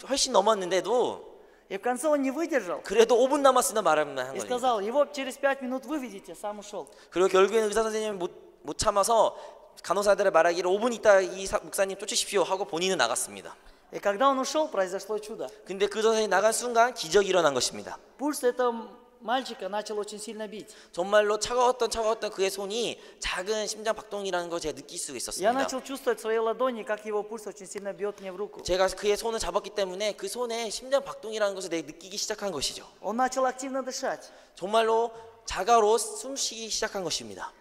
훨씬 넘었는데도 И в конце он не выдержал 그래도 5분 남았으나 말하면 한 и 거예요. сказал, его через 5 минут выведите, сам ушел. 그리고 결국에는 의사 선생님이 못 참아서 간호사들의 말하기를 5분 있다 이 목사님 쫓으십시오 하고 본인은 나갔습니다. И когда он ушел, произошло чудо. 근데 그 선생님이 나간 순간 기적이 일어난 것입니다. Пульс этого мальчика начал очень сильно бить. 정말로 차가웠던 그의 손이 작은 심장 박동이라는 걸 제가 느낄 수가 Я 있었습니다. начал чувствовать в своей ладони, как его пульс очень сильно бьет мне в руку. 제가 그의 손을 잡았기 때문에 그 손에 심장 박동이라는 것을 내가 느끼기 시작한 것이죠. Он начал активно дышать. 정말로 자가로 숨쉬기 시작한 것입니다.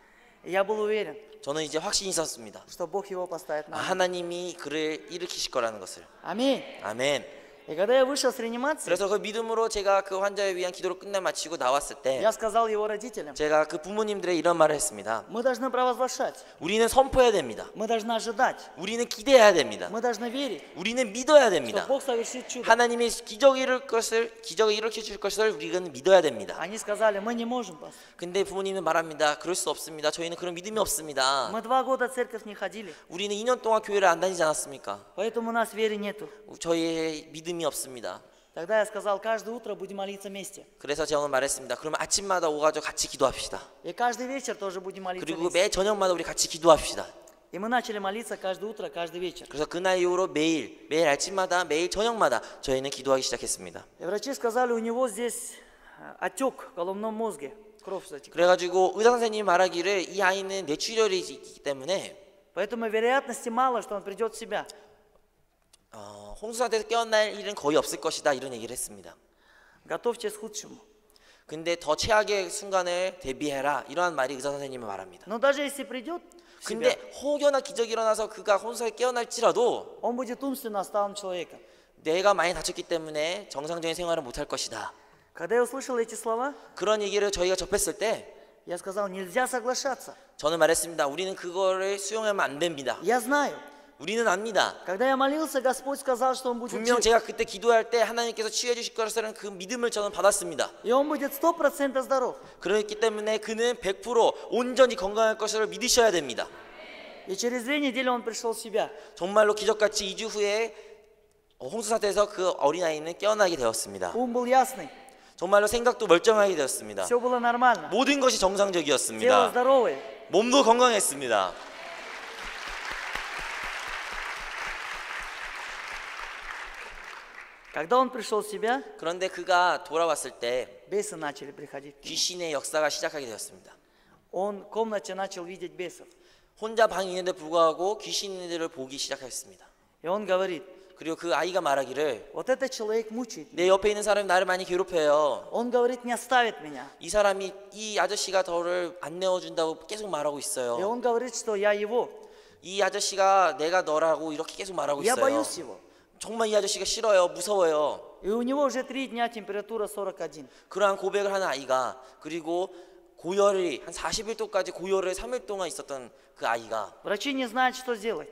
И я был уверен, 저는 이제 확신이 있었습니다. что Бог его поставит на ноги. 하나님이 그를 일으키실 거라는 것을. Аминь. 아멘. И когда я вышел с реанимации, 그래서 그 믿음으로 제가 그 환자를 위한 기도를 끝내 마치고 나왔을 때 я сказал его родителям, 제가 그 부모님들의 이런 말을 했습니다. мы должны провозглашать, 우리는 선포해야 됩니다. мы должны ожидать, 우리는 기대해야 됩니다. мы должны верить, 우리는 믿어야 что 됩니다. Бог совершит чудо. 하나님이 기적을 일으켜 줄 것을 우리는 믿어야 됩니다. Они сказали, мы не можем, пастор. 근데 부모님은 말합니다. 그럴 수 없습니다. 저희는 그런 믿음이 없습니다. Мы 2 года в церковь не ходили, 우리는 2년 동안 교회를 안 다니지 않았습니까? поэтому у нас веры нету. 저희의 믿음이 없습니다. Тогда я сказал, каждое утро будем молиться вместе. 그래서 제가 말했습니다. 그러면 아침마다 오가지고 같이 기도합시다. И каждый вечер тоже будем молиться 그리고 вместе. 매 저녁마다 우리 같이 기도합시다. И мы начали молиться каждое утро, каждый вечер. 그래서 그날 이후로 매일 아침마다 매일 저녁마다 저희는 기도하기 시작했습니다. И врачи сказали, у него здесь отек в головном мозге, кровь затекла. 그래가지고 의사 선생님이 말하기를 이 아이는 뇌출혈이 있기 때문에 Поэтому вероятности мало, что он придет в себя. 홍수 상태에서 깨어날 일은 거의 없을 것이다 이런 얘기를 했습니다. Готовьтесь к худшему. 근데 더 최악의 순간을 대비해라 이러한 말이 의사 선생님이 말합니다. Но даже если придет в себя, 근데 혹여나 기적이 일어나서 그가 혼수에 깨어날지라도 он будет умственно отсталым человеком. 내가 많이 다쳤기 때문에 정상적인 생활을 못할 것이다. Когда я услышал эти слова, 그런 얘기를 저희가 접했을 때 я сказал, нельзя соглашаться. 저는 말했습니다. 우리는 그거를 수용하면 안 됩니다. Я знаю. 우리는 압니다. Когда я молился, Господь сказал, что он будет 분명 жив. 제가 그때 기도할 때 하나님께서 치유해 주실 거라는 그 믿음을 저는 받았습니다. И он будет 100% здоров. 그렇기 때문에 그는 100% 온전히 건강할 것을 믿으셔야 됩니다. И через 2 недели он пришел в себя. 정말로 기적같이 2주 후에 홍수 사태에서 그 어린아이는 깨어나게 되었습니다. Ум был ясный. 정말로 생각도 멀쩡하게 되었습니다. Все было нормально. 모든 것이 Тело 정상적이었습니다. здоровое. 몸도 건강했습니다. Когда он пришел в себя, 그런데 그가 돌아왔을 때 бесы начали приходить. к нему. 귀신의 역사가 시작하게 되었습니다. Он в комнате начал видеть бесов. 혼자 방에 있는데 불구하고 귀신들을 보기 시작했습니다. И он говорит, 그리고 그 아이가 말하기를 вот этот человек мучает меня. 내 옆에 있는 사람이 나를 많이 괴롭혀요. Он говорит, не оставит меня. 이 사람이 이 아저씨가 저를 안 내어준다고 계속 말하고 И 있어요. он говорит, что я его. 이 아저씨가 내가 너라고 이렇게 계속 말하고 Я 있어요. боюсь его. 정말 이 아저씨가 싫어요. 무서워요. И у него уже 3 дня температура 41. 그러한 고백을 하는 아이가 그리고 고열이 한 41도까지 고열을 3일 동안 있었던 그 아이가 Врачи не знают, что сделать.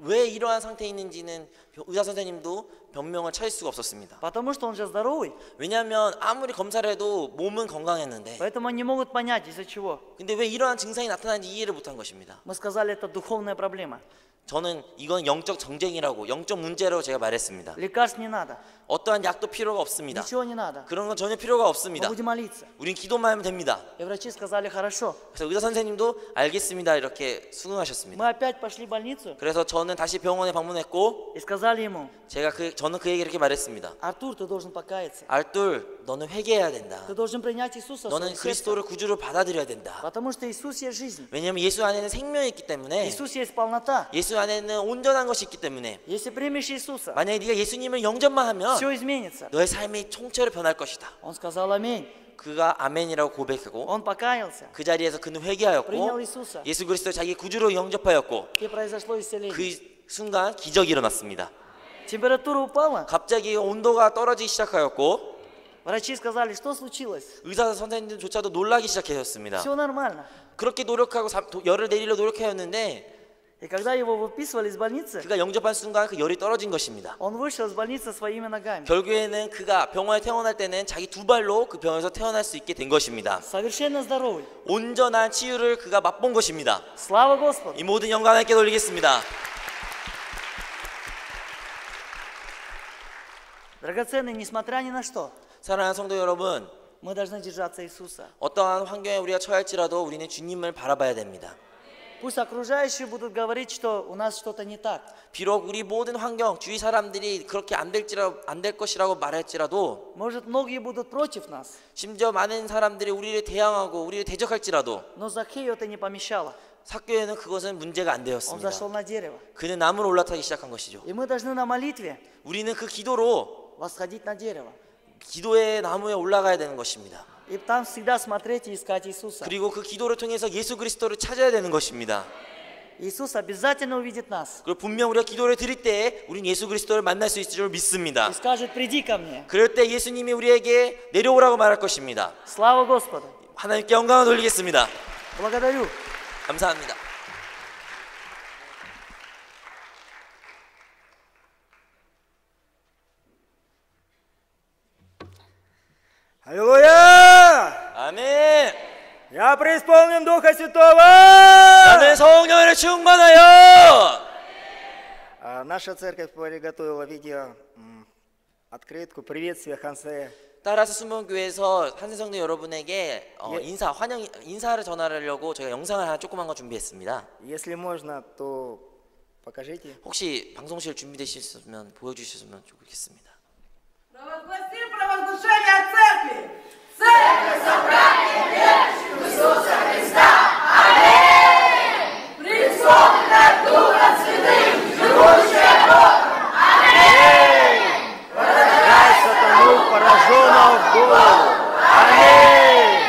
왜 이러한 상태에 있는지는 의사 선생님도 변명을 찾을 수가 없었습니다. Потому что он же здоровый. 왜냐하면 아무리 검사를 해도 몸은 건강했는데 Поэтому они не могут понять, из-за чего. 근데 왜 이러한 증상이 나타나는지 이해를 못한 것입니다. Мы сказали, это духовная проблема. 저는 이건 영적 정쟁이라고 영적 문제라고 제가 말했습니다. Лекарств не надо. 어떠한 약도 필요가 없습니다. Ничего не надо. 그런 건 전혀 필요가 Мы 없습니다. будем молиться. 우린 기도만 하면 됩니다. И врачи сказали, хорошо. 그래서 의사 선생님도 알겠습니다 이렇게 수긍하셨습니다. Мы опять пошли в больницу 그래서 저는 다시 병원에 방문했고 и сказали ему, 저는 그에게 이렇게 말했습니다. Артур, ты должен покаяться. 알툴, 너는 회개해야 된다. Ты должен принять Иисуса в 너는 свое сердце. 그리스도를 구주로 받아들여야 된다. Потому что Иисус есть жизнь. 왜냐하면 예수 안에는 생명이 있기 때문에 Иисус есть полнота. 예수 안에는 온전한 것이 있기 때문에 Если примешь Иисуса, 만약에 네가 예수님을 영접만 하면 все изменится. 너의 삶이 총체로 변할 것이다. Он сказал аминь. 그가 아멘이라고 고백하고 Он покаялся. 그 자리에서 그는 Принял 회개하였고 Иисуса. 예수 그리스도 자기 구주로 영접하였고 И произошло исцеление. 그 순간 기적이 일어났습니다. Температура упала. 갑자기 온도가 떨어지기 시작하였고 Врачи сказали, что случилось? 의사 선생님조차도 놀라기 시작하셨습니다. Все нормально. 그렇게 노력하고 열을 내리려 노력하였는데 И когда его выписывали из больницы, 그가 영접한 순간 그 열이 떨어진 것입니다. он вышел из больницы своими ногами. 결국에는 그가 병원에 태어날 때는 자기 두 발로 그 병원에서 태어날 수 있게 된 것입니다. Совершенно здоровый. 온전한 치유를 그가 맛본 것입니다. Слава Господу. 이 모든 영광 하나님께 돌리겠습니다. Драгоценные, несмотря ни на что, 사랑하는 성도 여러분, мы должны держаться Иисуса. 어떠한 환경에 우리가 처할지라도 우리는 주님을 바라봐야 됩니다. Пусть окружающие будут говорить, что у нас что-то не так. 비록 우리 모든 환경, 주위 사람들이 그렇게 안 될 것이라고 말할지라도, Может, многие будут против нас, 심지어 많은 사람들이 우리를 대항하고 우리를 대적할지라도 но Закхею это не помешало. 삭개오에는 그것은 문제가 안 Он 되었습니다. зашел на дерево. 그는 나무로 올라타기 시작한 것이죠. И мы должны на молитве 우리는 그 기도로 восходить на дерево. 기도의 나무에 올라가야 되는 것입니다. И там всегда смотреть и искать Иисуса. 그리고 그 기도를 통해서 예수 그리스도를 찾아야 되는 것입니다. Иисус обязательно увидит нас 그리고 분명 우리가 기도를 드릴 때 우린 예수 그리스도를 만날 수 있을 줄 믿습니다. и скажет: приди ко мне. 그럴 때 예수님이 우리에게 내려오라고 말할 것입니다. Слава Господу! 하나님께 영광을 돌리겠습니다. Благодарю. 감사합니다. Аллилуйя! 아멘. Я преисполнен Духа Святого! 나는 성령을 충만하여. Наша церковь приготовила видео открытку приветствия Хансе. 따라서 순복음교회에서 한세성도 여러분에게 인사를 전하려고 저희가 영상을 하나 조그만 거 준비했습니다. Если можно, то покажите. 혹시 방송실 준비되셨으면 보여주셨으면 좋겠습니다. Провозгласим провозглашение церкви. Церковь собрания верующих в Иисуса Христа. Аминь. Преисполненная Духом Святым, живущая Богом. Аминь. Дай сатану, пораженного в голову. Аминь.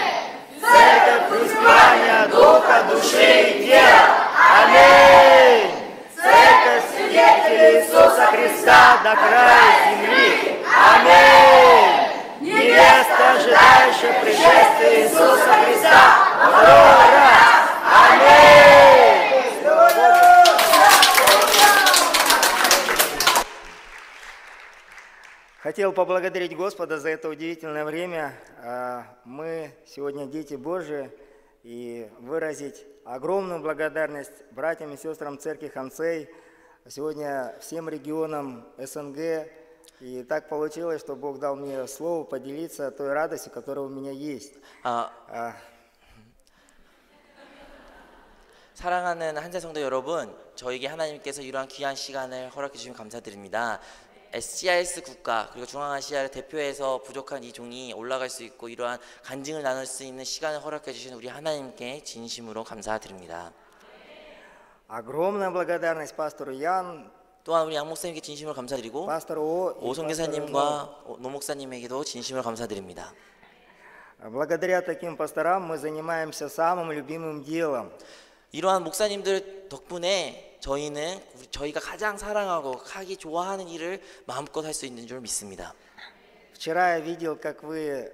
Церковь преисполнения Духа, души и тела. Аминь. Церковь свидетелей Иисуса Христа до края земли. Аминь. Невеста, ожидающая пришествия Иисуса Христа второй раз. Аминь. Хотел поблагодарить Господа за это удивительное время. Мы сегодня дети Божии, и выразить огромную благодарность братьям и сестрам церкви Хансей, сегодня всем регионам СНГ. И так получилось, что Бог дал мне слово поделиться той радостью, которая у меня есть. 사랑하는 한세성도 여러분, 저에게 하나님께서 이러한 귀한 시간을 허락해 주시면 감사드립니다. SCRS 국가 그리고 중앙아시아를 대표해서 부족한 이 종이 올라갈 수 있고 이러한 간증을 나눌 수 있는 시간을 허락해 주신 우리 하나님께 진심으로 감사드립니다. Огромная благодарность пастору Ян, 또한 우리 양 목사님께 진심으로 감사드리고 пастору О и 오 пастору 선교사님과 노 목사님에게도 진심으로 감사드립니다. Благодаря таким пасторам мы занимаемся самым любимым делом. 이러한 목사님들 덕분에 저희가 가장 사랑하고 하기 좋아하는 일을 마음껏 할 수 있는 줄 믿습니다. Вчера я видел, как вы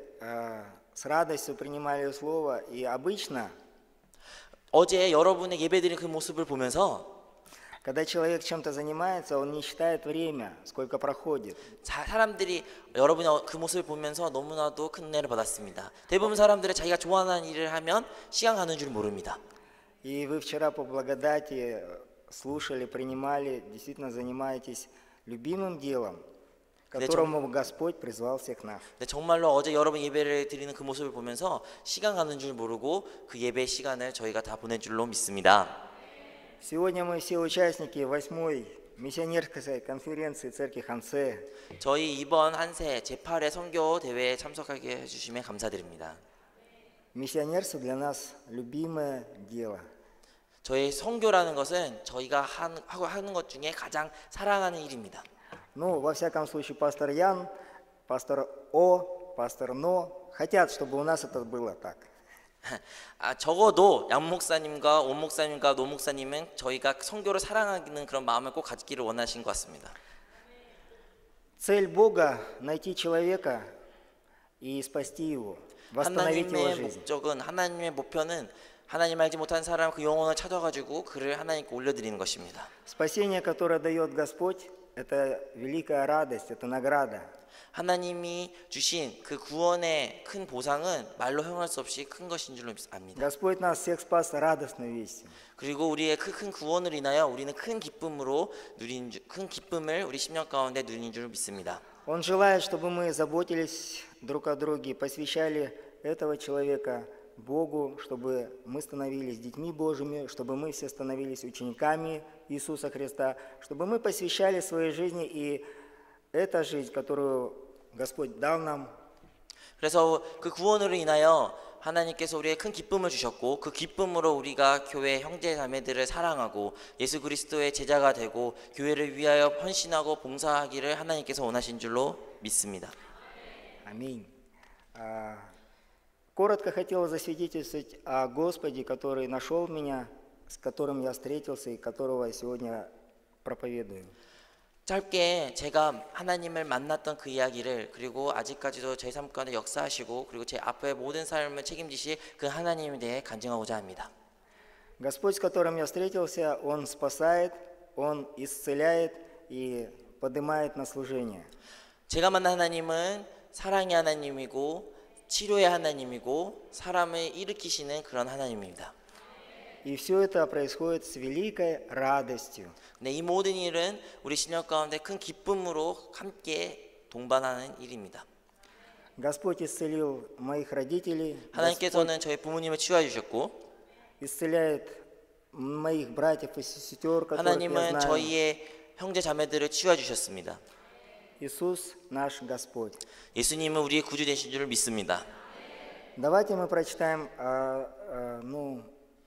с радостью принимали слово, и обычно, 어제 여러분의 예배드린 그 모습을 보면서 когда человек чем-то занимается, он не считает время, сколько проходит. 사람들이 여러분의 그 모습을 보면서 너무나도 큰 은혜를 받았습니다. 대부분 사람들은 자기가 좋아하는 일을 하면 시간 가는 줄 모릅니다. И вы вчера по благодати слушали, принимали, действительно занимаетесь любимым делом, к которому Господь призвал всех нас. 네, 정말로 어제 여러분 예배를 드리는 그 모습을 보면서 시간 가는 줄 모르고 그 예배 시간을 저희가 다 보낸 줄로 믿습니다. Сегодня мы все участники 8-й миссионерской конференции Церкви Хансе. 저희 이번 한세 제8회 선교 대회에 참석하게 해주시면 감사드립니다. Миссионерство для нас любимое дело. 저희 선교라는 것은 저희가 하는 것 중에 가장 사랑하는 일입니다. Ну, во всяком случае, пастор Ян, пастор О, пастор Но хотят, чтобы у нас это было так. 적어도 양 목사님과 온 목사님과 노 목사님은 저희가 선교를 사랑하는 그런 마음을 꼭 가지기를 원하신 것 같습니다. Цель Бога – найти человека и спасти его, восстановить его 하나님의 жизнь. 목적은, 하나님의 목표는 하나님 알지 못한 사람 그 영혼을 찾아가지고 그를 하나님께 올려드리는 것입니다. Спасение, которое дает Господь, это великая радость, это награда. 하나님이 주신 그 구원의 큰 보상은 말로 형할 수 없이 큰 것인 줄로 압니다. Господь нас всех спас радостной вестью. 그리고 우리의 그 큰 구원을 인하여 우리는 큰 기쁨을 우리 심령 가운데 누린 줄 믿습니다. Он желает, чтобы мы заботились друг о друге, посвящали этого человека Богу, чтобы мы становились детьми Божьими, чтобы мы все становились учениками Иисуса Христа, чтобы мы посвящали своей жизни, и эта жизнь, которую Господь дал нам, 그래서 그 구원으로 인하여 하나님께서 우리에게 큰 기쁨을 주셨고 그 기쁨으로 우리가 교회 형제 자매들을 사랑하고 예수 그리스도의 제자가 되고 교회를 위하여 헌신하고 봉사하기를 하나님께서 원하신 줄로 믿습니다. аминь. Коротко хотел засвидетельствовать о Господе, который нашел меня, с которым я встретился и которого сегодня проповедую. 짧게 제가 하나님을 만났던 그 이야기를 그리고 아직까지도 제 삶 가운데 역사하시고 그리고 제 앞의 모든 삶을 책임지실 그 하나님에 대해 간증하고자 합니다. Господь, с которым я встретился, Он спасает, Он исцеляет и поднимает на служение. 제가 만난 하나님은 사랑의 하나님이고 치료의 하나님이고 사람을 일으키시는 그런 하나님입니다. И все это происходит с великой радостью. 네, 이 모든 일은 우리 신약 가운데 큰 기쁨으로 함께 동반하는 일입니다. Господь исцелил моих родителей, Господь 하나님께서는 저희 부모님을 치유해 주셨고 исцеляет моих братьев и сестер, которых я 하나님은 знаю. 저희의 형제 자매들을 치유해 주셨습니다. Иисус наш Господь. 예수님은 우리의 구주 되신 줄을 믿습니다. Давайте мы прочитаем,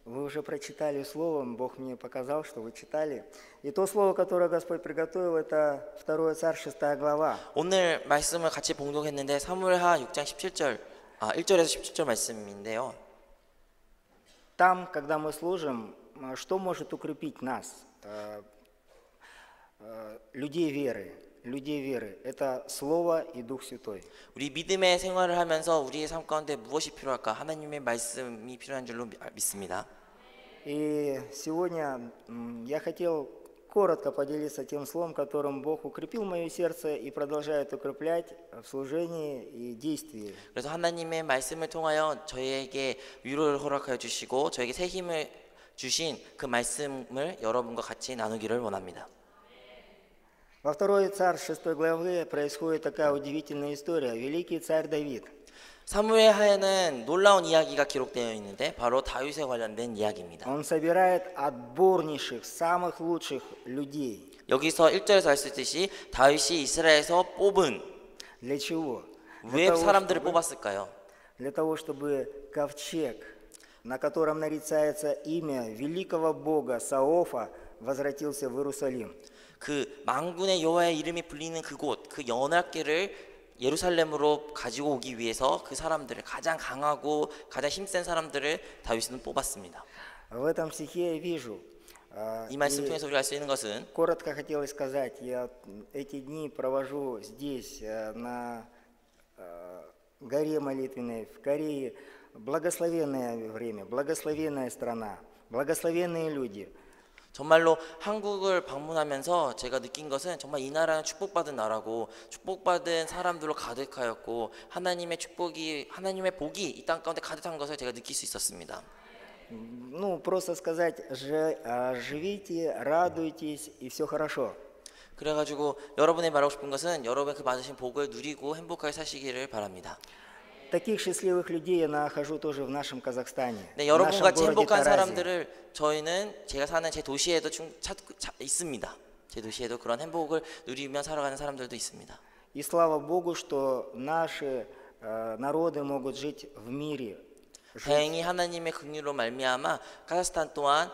вы уже прочитали слово, Бог мне показал, что вы читали. И то слово, которое Господь приготовил, это 2 Царь, 6 глава. 오늘 말씀을 같이 봉독했는데 사무엘하 6장 17절 1절에서 17절 말씀인데요. Там, когда мы служим, что может укрепить нас, людей веры? Людей веры – это Слово и Дух Святой. 우리 믿음의 생활을 하면서 우리의 삶 가운데 무엇이 필요할까? 하나님의 말씀이 필요한 줄로 믿습니다. И сегодня я хотел коротко поделиться тем словом, которым Бог укрепил мое сердце и продолжает укреплять в служении и действии. 그래서 하나님의 말씀을 통하여 저희에게 위로를 허락하여 주시고 저에게 새 힘을 주신 그 말씀을 여러분과 같이 나누기를 원합니다. Во 2 Царь 6 главе происходит такая удивительная история. Великий царь Давид. 사무엘하에는 놀라운 이야기가 기록되어 있는데 바로 다윗에 관련된 이야기입니다. Он собирает отборнейших, самых лучших людей. 여기서 1절에서 알 수 있듯이 다윗이 이스라엘에서 뽑은 Для чего? 왜 사람들을 뽑았을까요? Для того, чтобы ковчег, на котором нарицается имя великого бога Саофа, возвратился в Иерусалим. 그 만군의 여호와의 이름이 불리는 그곳, 그 연합궤를 예루살렘으로 가지고 오기 위해서 그 사람들을 가장 강하고 가장 힘센 사람들을 다윗은 뽑았습니다. В этом стихе я вижу. 이 말씀 и 통해서 우리가 알 수 있는 것은 коротко хотелось сказать, я эти дни провожу здесь, на горе молитвенной, в Корее. Благословенное время, благословенная страна, благословенные люди. 정말로 한국을 방문하면서 제가 느낀 것은 정말 이 나라는 축복받은 나라고 축복받은 사람들로 가득하였고 하나님의 축복이 하나님의 복이 이 땅 가운데 가득한 것을 제가 느낄 수 있었습니다. Ну, просто сказать, живите, радуйтесь, и все хорошо. 그래가지고 여러분이 말하고 싶은 것은 여러분 그 받으신 복을 누리고 행복하게 사시기를 바랍니다. Таких счастливых людей я нахожу тоже в нашем Казахстане. 네, в 여러분 нашем 같이 городе 행복한 Таразе. 사람들을 저희는 제가 사는 제 도시에도 있습니다. 제 도시에도 그런 행복을 누리며 살아가는 사람들도 있습니다. И слава Богу, что наши народы могут жить в мире. 다행히 하나님의 긍휼로 말미암아 카자흐스탄 또한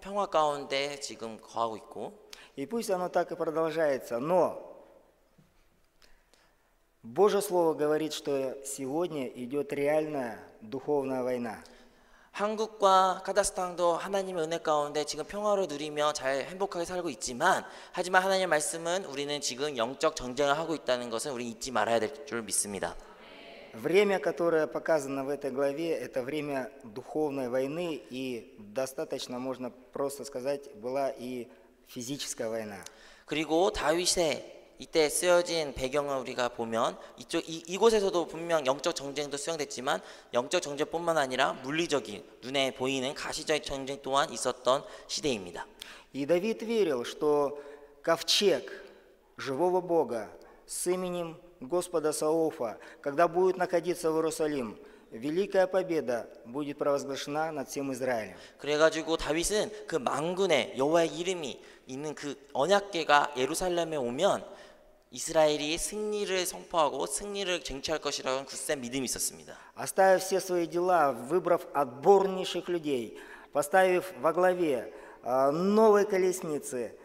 평화 가운데 지금 거하고 있고 И пусть оно так и продолжается. Но Божье Слово говорит, что сегодня идет реальная духовная война. 한국과 카자흐스탄도 하나님의 은혜 가운데 지금 평화를 누리며 잘 행복하게 살고 있지만 하지만 하나님의 말씀은 우리는 지금 영적 전쟁을 하고 있다는 것을 우리 잊지 말아야 될 줄 믿습니다. Время, которое показано в этой главе, это время духовной войны, и достаточно, можно просто сказать, была и физическая война. 그리고 다윗의 이때 쓰여진 배경을 우리가 보면 이곳에서도 분명 영적 전쟁도 수행됐지만 영적 전쟁뿐만 아니라 물리적인 눈에 보이는 가시적인 전쟁 또한 있었던 시대입니다. И Давид верил, что ковчег живого Бога с именем Господа Саофа, когда будет находиться в Иерусалим, великая победа будет провозглашена над всем Израилем. 그래가지고 다윗은 그 만군의 여호와의 이름이 있는 그 언약궤가 예루살렘에 오면 이스라엘이 승리를 선포하고 승리를 쟁취할 것이라는 굳센 믿음이 있었습니다. Оставив все свои дела, выбрав отборнейших людей, поставив во главе новой колесницы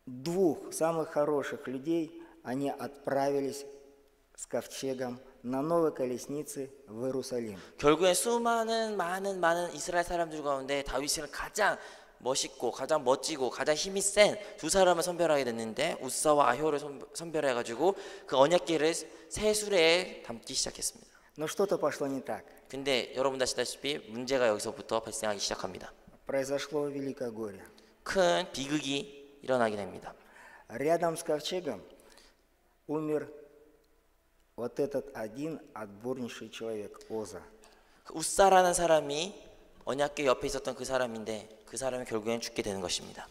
двух самых хороших людей, они отправились с ковчегом на новой колеснице в Иерусалим. 결국에 수많은 많은 이스라엘 사람들 가운데 다윗은 가장 멋있고 가장 멋지고 가장 힘이 센 두 사람을 선별하게 됐는데 우사와 아효를 선별해가지고 그 언약궤를 새 수레에 담기 시작했습니다. Но что-то пошло не так. 근데 여러분 아시다시피 문제가 여기서부터 발생하기 시작합니다. Произошло великое горе. 큰 비극이 일어나게 됩니다. Рядом с ковчегом умер вот этот один отборнейший человек, Оза. 우사라는 사람이 언약궤 옆에 있었던 그 사람인데 그 사람이 결국엔 죽게 되는 것입니다.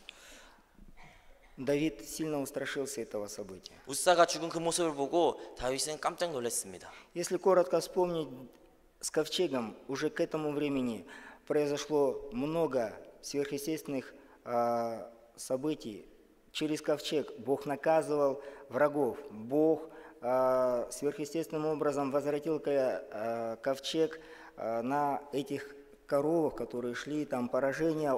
Давид сильно устрашился этого события. 우사가 죽은 그 모습을 보고 다윗은 깜짝 놀랐습니다. Если коротко вспомнить, с ковчегом уже к этому времени произошло много сверхъестественных событий. Через ковчег Бог наказывал врагов. Бог сверхъестественным образом возвратил ковчег на этих коровах, которые шли, там поражения.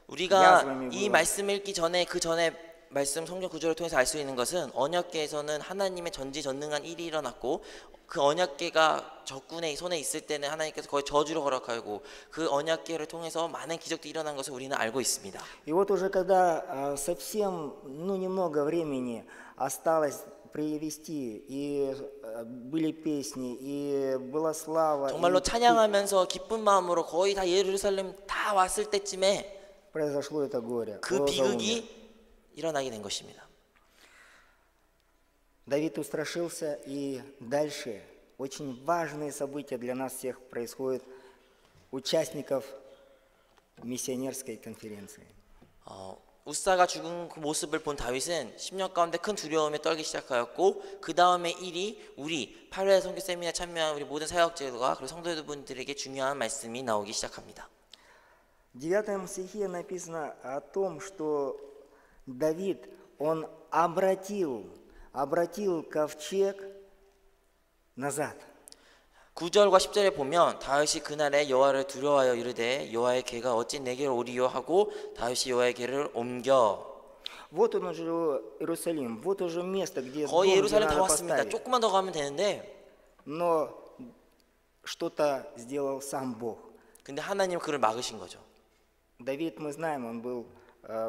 우리가 이 말씀을 읽기 전에 그 전에 말씀 성경 구절을 통해서 알 수 있는 것은 언약궤에서는 하나님의 전지전능한 일이 일어났고 그 언약궤가 적군의 손에 있을 때는 하나님께서 거의 저주를 허락하고 그 언약궤를 통해서 많은 기적들이 일어난 것을 우리는 알고 있습니다. И вот уже когда совсем немного времени осталось привести, и были песни, и была слава, 정말로 찬양하면서 기쁜 마음으로 거의 다 예루살렘 다 왔을 때쯤에 произошло это горе. 그 비극이 일어나게 된 것입니다. Давид устрашился, и дальше очень важные события для нас всех происходят, участников миссионерской конференции. 우사가 죽은 그 모습을 본 다윗은 10년 가운데 큰 두려움에 떨기 시작하였고 그 다음의 일이 우리 8회 선교 세미나에 참여한 우리 모든 사역자들과 그리고 성도분들에게 중요한 말씀이 나오기 시작합니다. В 9 стихе написано о том, что Давид, он обратил ковчег назад. 9절과 10절에 보면 다윗이 그날에 여호와를 두려워하여 이르되 여호와의 궤가 어찌 내게로 오리요 하고 다윗이 여호와의 궤를 옮겨. Вот он уже Иерусалим, вот уже место, где 거의 дом, где 예루살렘 다 надо 왔습니다. поставить. 조금만 더 가면 되는데 Но что-то сделал сам Бог. 근데 하나님은 그를 막으신 거죠. Давид, мы знаем, он был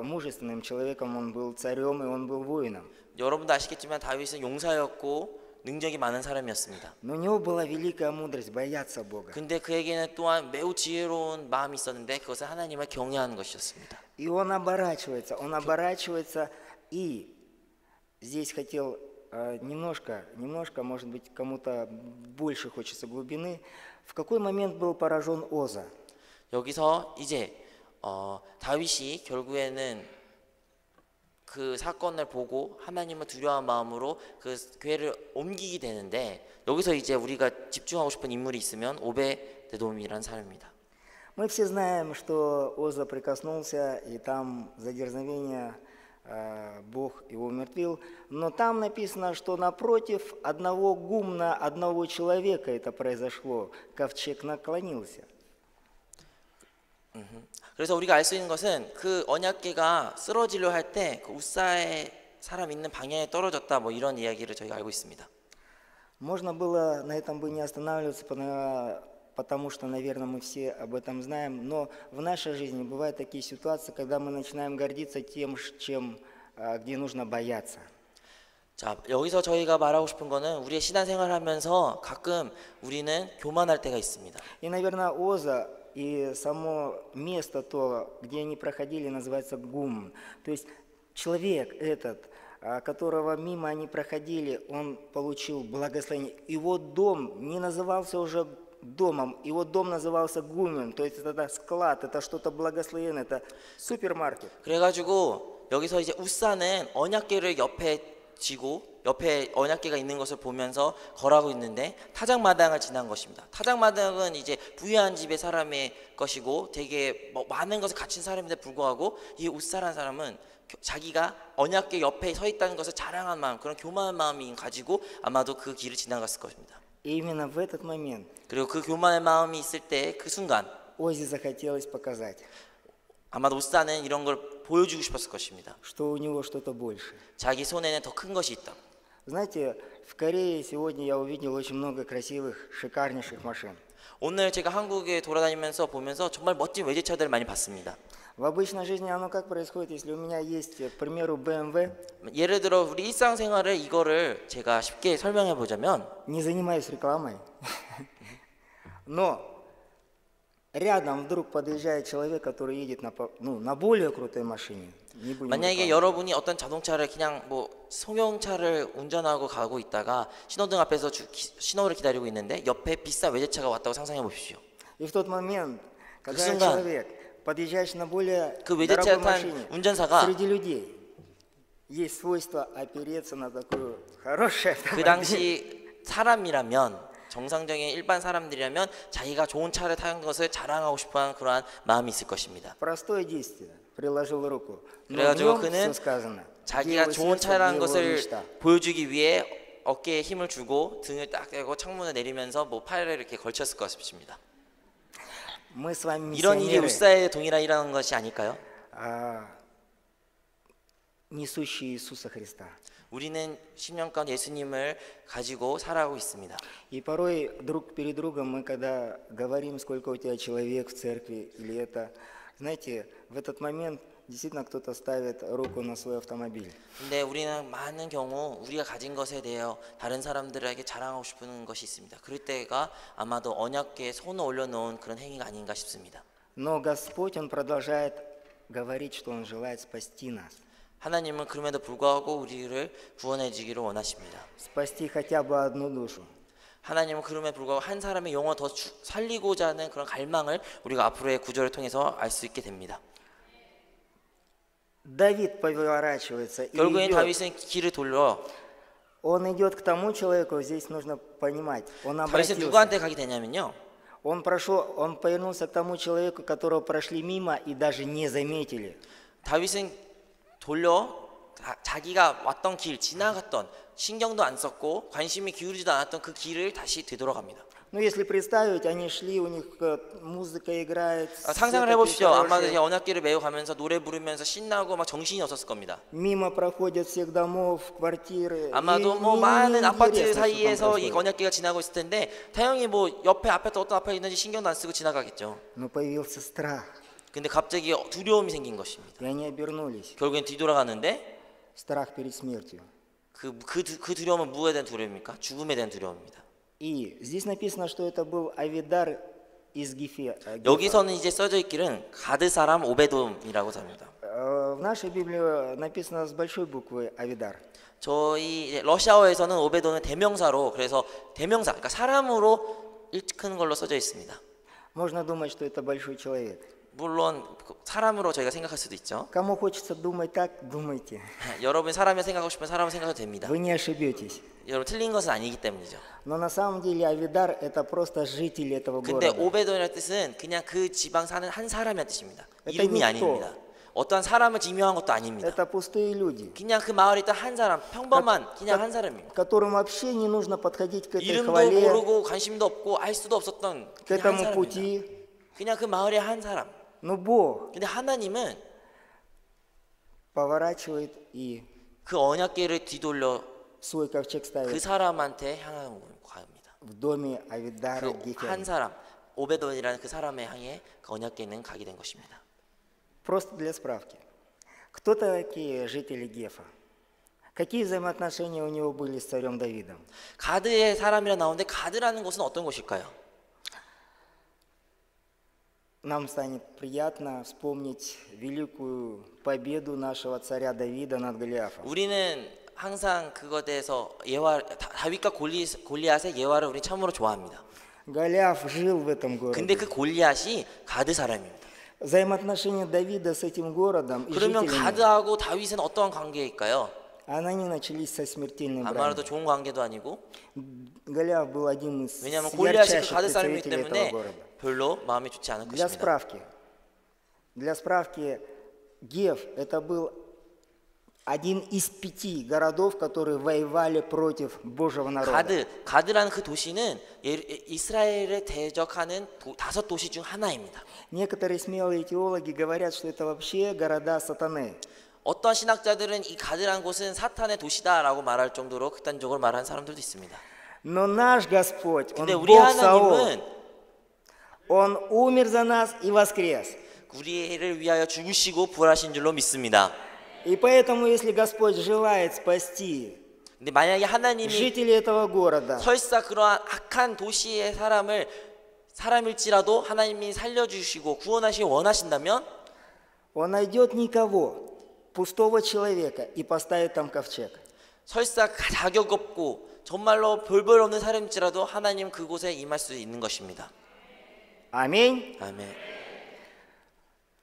мужественным человеком, он был царем и он был воином. 여러분도 아시겠지만 다윗은 용사였고 능력이 많은 사람이었습니다. Но у него была великая мудрость бояться Бога. 근데 그에게는 또한 매우 지혜로운 마음이 있었는데 그것은 하나님을 경외하는 것이었습니다. И он оборачивается, и здесь хотел немножко, может быть, кому-то больше хочется глубины. В какой момент был поражен Оза? 여기서 이제 다윗이 결국에는 그 사건을 보고 하나님을 두려워한 마음으로 그 궤를 옮기게 되는데 여기서 이제 우리가 집중하고 싶은 인물이 있으면 오베데돔이라는 사람입니다. Мы все знаем, что Оза прикоснулся, и там за дерзновение Бог его умертвил. Но там написано, что напротив одного гумна, одного человека это произошло. Ковчег наклонился. 그래서 우리가 알 수 있는 것은 그 언약궤가 쓰러지려 할 때 그 우사의 사람 있는 방향에 떨어졌다 뭐 이런 이야기를 저희가 알고 있습니다. Можно было на этом бы не останавливаться, потому что, наверное, мы все об этом знаем. Но в нашей жизни бывают такие ситуации, когда мы начинаем гордиться тем, где нужно бояться. 자, 여기서 저희가 말하고 싶은 거는 우리의 신앙생활을 하면서 가끔 우리는 교만할 때가 있습니다. И, наверное, Оза и само место то, где они проходили, называется Гум. То есть человек этот, которого мимо они проходили, он получил благословение. Его дом не назывался уже домом, его дом назывался Гумен. То есть это склад, это что-то благословенное, это супермаркет. 그래가지고 여기서 이제 우사는 언약궤를 옆에 지고 옆에 언약궤가 있는 것을 보면서 걸어가고 있는데 타작마당을 지난 것입니다. 타작마당은 이제 부유한 집의 사람의 것이고 되게 많은 것을 갖춘 사람인데 불구하고 이 웃사라는 사람은 자기가 언약궤 옆에 서 있다는 것을 자랑한 마음, 그런 교만한 마음이 가지고 아마도 그 길을 지나갔을 것입니다. И именно в этот момент 그리고 그 교만의 마음이 있을 때 그 순간 Ози захотелось показать, 아마도 웃사는 이런 걸 보여주고 싶었을 것입니다. что у него что-то больше. 자기 손에는 더 큰 것이 있다. Знаете, в Корее сегодня я увидел очень много красивых, шикарнейших машин. 오늘 제가 한국에 돌아다니면서 보면서 정말 멋진 외제차들을 많이 봤습니다. В обычной жизни оно как происходит, если у меня есть, к примеру, BMW, 예를 들어 우리 일상생활을 이거를 제가 쉽게 설명해 보자면 не занимаюсь рекламой, но рядом вдруг подъезжает человек, который едет на более крутой машине. Не будем 만약에 рекламировать. 여러분이 어떤 자동차를 그냥 뭐 승용차를 운전하고 가고 있다가 신호등 앞에서 신호를 기다리고 있는데 옆에 비싼 외제차가 왔다고 상상해 보십시오. И в тот момент, когда 순간 человек подъезжаешь на более 그 дорогой 외제차 탄 машине, 운전사가 среди людей есть свойство опереться на такую хорошую 그 автомобиль. 당시 사람이라면 정상적인 일반 사람들이라면 자기가 좋은 차를 타는 것을 자랑하고 싶어하는 그러한 마음이 있을 것입니다. Простое действие. Приложил руку. Но в 그래가지고 нем 그는 все сказано. 자기가 Где его 좋은 сердце, 차라는 где его 것을 мечта. 보여주기 위해 어깨에 힘을 주고 등을 딱 대고 창문을 내리면서 뭐 팔을 이렇게 걸쳤을 것 같습니다. Мы с вами 이런 일이 миссионеры, 울사에 동일한 것이 아닐까요? несущие Иисуса Христа. 우리는 10년간 예수님을 가지고 살아가고 있습니다. И порой друг перед другом мы, когда говорим, сколько у тебя человек в церкви, или это, знаете, в этот момент действительно кто-то ставит руку на свой автомобиль. 근데 우리는 많은 경우 우리가 가진 것에 대해 다른 사람들에게 자랑하고 싶은 것이 있습니다. 그럴 때가 아마도 언약궤에 손을 올려놓은 그런 행위가 아닌가 싶습니다. Но Господь, Он продолжает говорить, что Он желает спасти нас. 하나님은 그럼에도 불구하고 우리를 구원해 주기를 원하십니다. Спасти хотя бы одну душу. 하나님은 그럼에도 불구하고 한 사람의 영혼을 더 살리고자 하는 그런 갈망을 우리가 앞으로의 구절을 통해서 알 수 있게 됩니다. Давид поворачивается и 결국엔 идет. 다윗은 길을 돌려 Он идет к тому человеку, здесь нужно понимать. Он 다윗은 обратился. 누구한테 가게 되냐면요. Он повернулся к тому человеку, которого прошли мимо и даже не заметили. 다윗은 돌려 자기가 왔던 길, 지나갔던 신경도 안 썼고 관심이 기울이지도 않았던 그 길을 다시 되돌아갑니다. Ну, если представить, они шли, у них музыка играет. 상상을 все 해보십시오. такие 아마도 хорошие. 언약길을 메고 가면서 노래 부르면서 신나고 막 정신이 없었을 겁니다. Мимо проходят всех домов, квартиры. 아마도 И 뭐 не- 많은 не 아파트 интересно, что там 사이에서 이 происходит. 언약길가 지나고 있을 텐데 다행히 뭐 옆에 아파트 어떤 아파트 있는지 신경도 안 쓰고 지나가겠죠. Но появился страх, 근데 갑자기 두려움이 생긴 것입니다. и они обернулись. 결국엔 뒤돌아가는데 Страх перед смертью. 그 두려움은 무엇에 대한 두려움입니까? 죽음에 대한 두려움입니다. И здесь написано, что это был Авидар из Гефа. 여기서는 이제 써져 있기는 가드 사람 오베돔이라고 합니다. В нашей Библии написано с большой буквы Авидар. 저희 이제 러시아어에서는 오베돔은 대명사로 그래서 대명사 그러니까 사람으로 일컫는 걸로 써져 있습니다. Можно думать, что это большой человек. 물론 사람으로 저희가 생각할 수도 있죠. Кому хочется думать так, думайте. 여러분 사람을 생각하고 싶으면 사람을 생각해도 됩니다. Вы не ошибетесь. 여러분 틀린 것은 아니기 때문이죠. Но на самом деле Авидар это просто житель этого 근데 города. 오베돔이라는 뜻은 그냥 그 지방 사는 한 사람이라는 뜻입니다. 일단 이름이 닉토. 아닙니다. 어떠한 사람을 지명한 것도 아닙니다. Это pустые люди, 그냥 그 마을에 있던 한 사람, 평범한 그냥 한 사람입니다. которым вообще не нужно подходить к этой 이름도 хвале, 모르고 관심도 없고 알 수도 없었던 к 그냥 한 этому 사람입니다. пути. 그냥 그 마을의 한 사람. Но Бог 근데 하나님은 поворачивает и 그 언약궤를 뒤돌려 свой ковчег 그 ставит 사람한테 향하는 겁니다. в доме Авидара 그 Гефера. 한 사람, 오베돔이라는 그 사람에 향해 그 언약궤는 가게 된 것입니다. Просто для справки. Кто такие жители Гефа? Какие взаимоотношения у него были с царем Давидом? 가드의 사람이라 나오는데 가드라는 곳은 어떤 곳일까요? Нам станет приятно вспомнить великую победу нашего царя Давида над Голиафом. 우리는 항상 그것에 대해서 다윗과 골리앗의 예화를 우리 참으로 좋아합니다. Голиаф жил в этом 근데 городе. 그 골리앗이 가드 사람입니다. Взаимоотношения Давида с этим городом и 그러면 жителями, 가드하고 다윗은 어떠한 관계일까요? они начались со смертельной 아마도 брани. 좋은 관계도 아니고, Голиаф был один из 왜냐하면 골리앗이 그 ярчайших 가드 사람이기 представителей этого 때문에 города. 별로 마음이 좋지 않을 Для 것입니다. справки, Гев это был один из 5 городов, которые воевали против Божьего народа. 가드라는 그 도시는 이스라엘에 대적하는 5도시 중 하나입니다. Некоторые смелые теологи говорят, что это вообще города сатаны. 어떤 신학자들은 이 가드라는 곳은 사탄의 도시다라고 말할 정도로 극단적으로 말하는 사람들도 있습니다. Но наш Господь, Он 근데 우리 Бог Саол, 하나님은 Он умер за нас и воскрес. 우리를 위하여 죽으시고 부활하신 줄로 믿습니다. И поэтому, если Господь желает спасти 근데 만약에 하나님이 жителей этого города, 설사 그러한 악한 도시의 사람일지라도 하나님이 살려주시고 구원하시기 원하신다면 Он найдет никого, пустого человека, и поставит там ковчег. 설사 자격 없고 정말로 별별 없는 사람일지라도 하나님 그곳에 임할 수 있는 것입니다. Аминь. 아멘.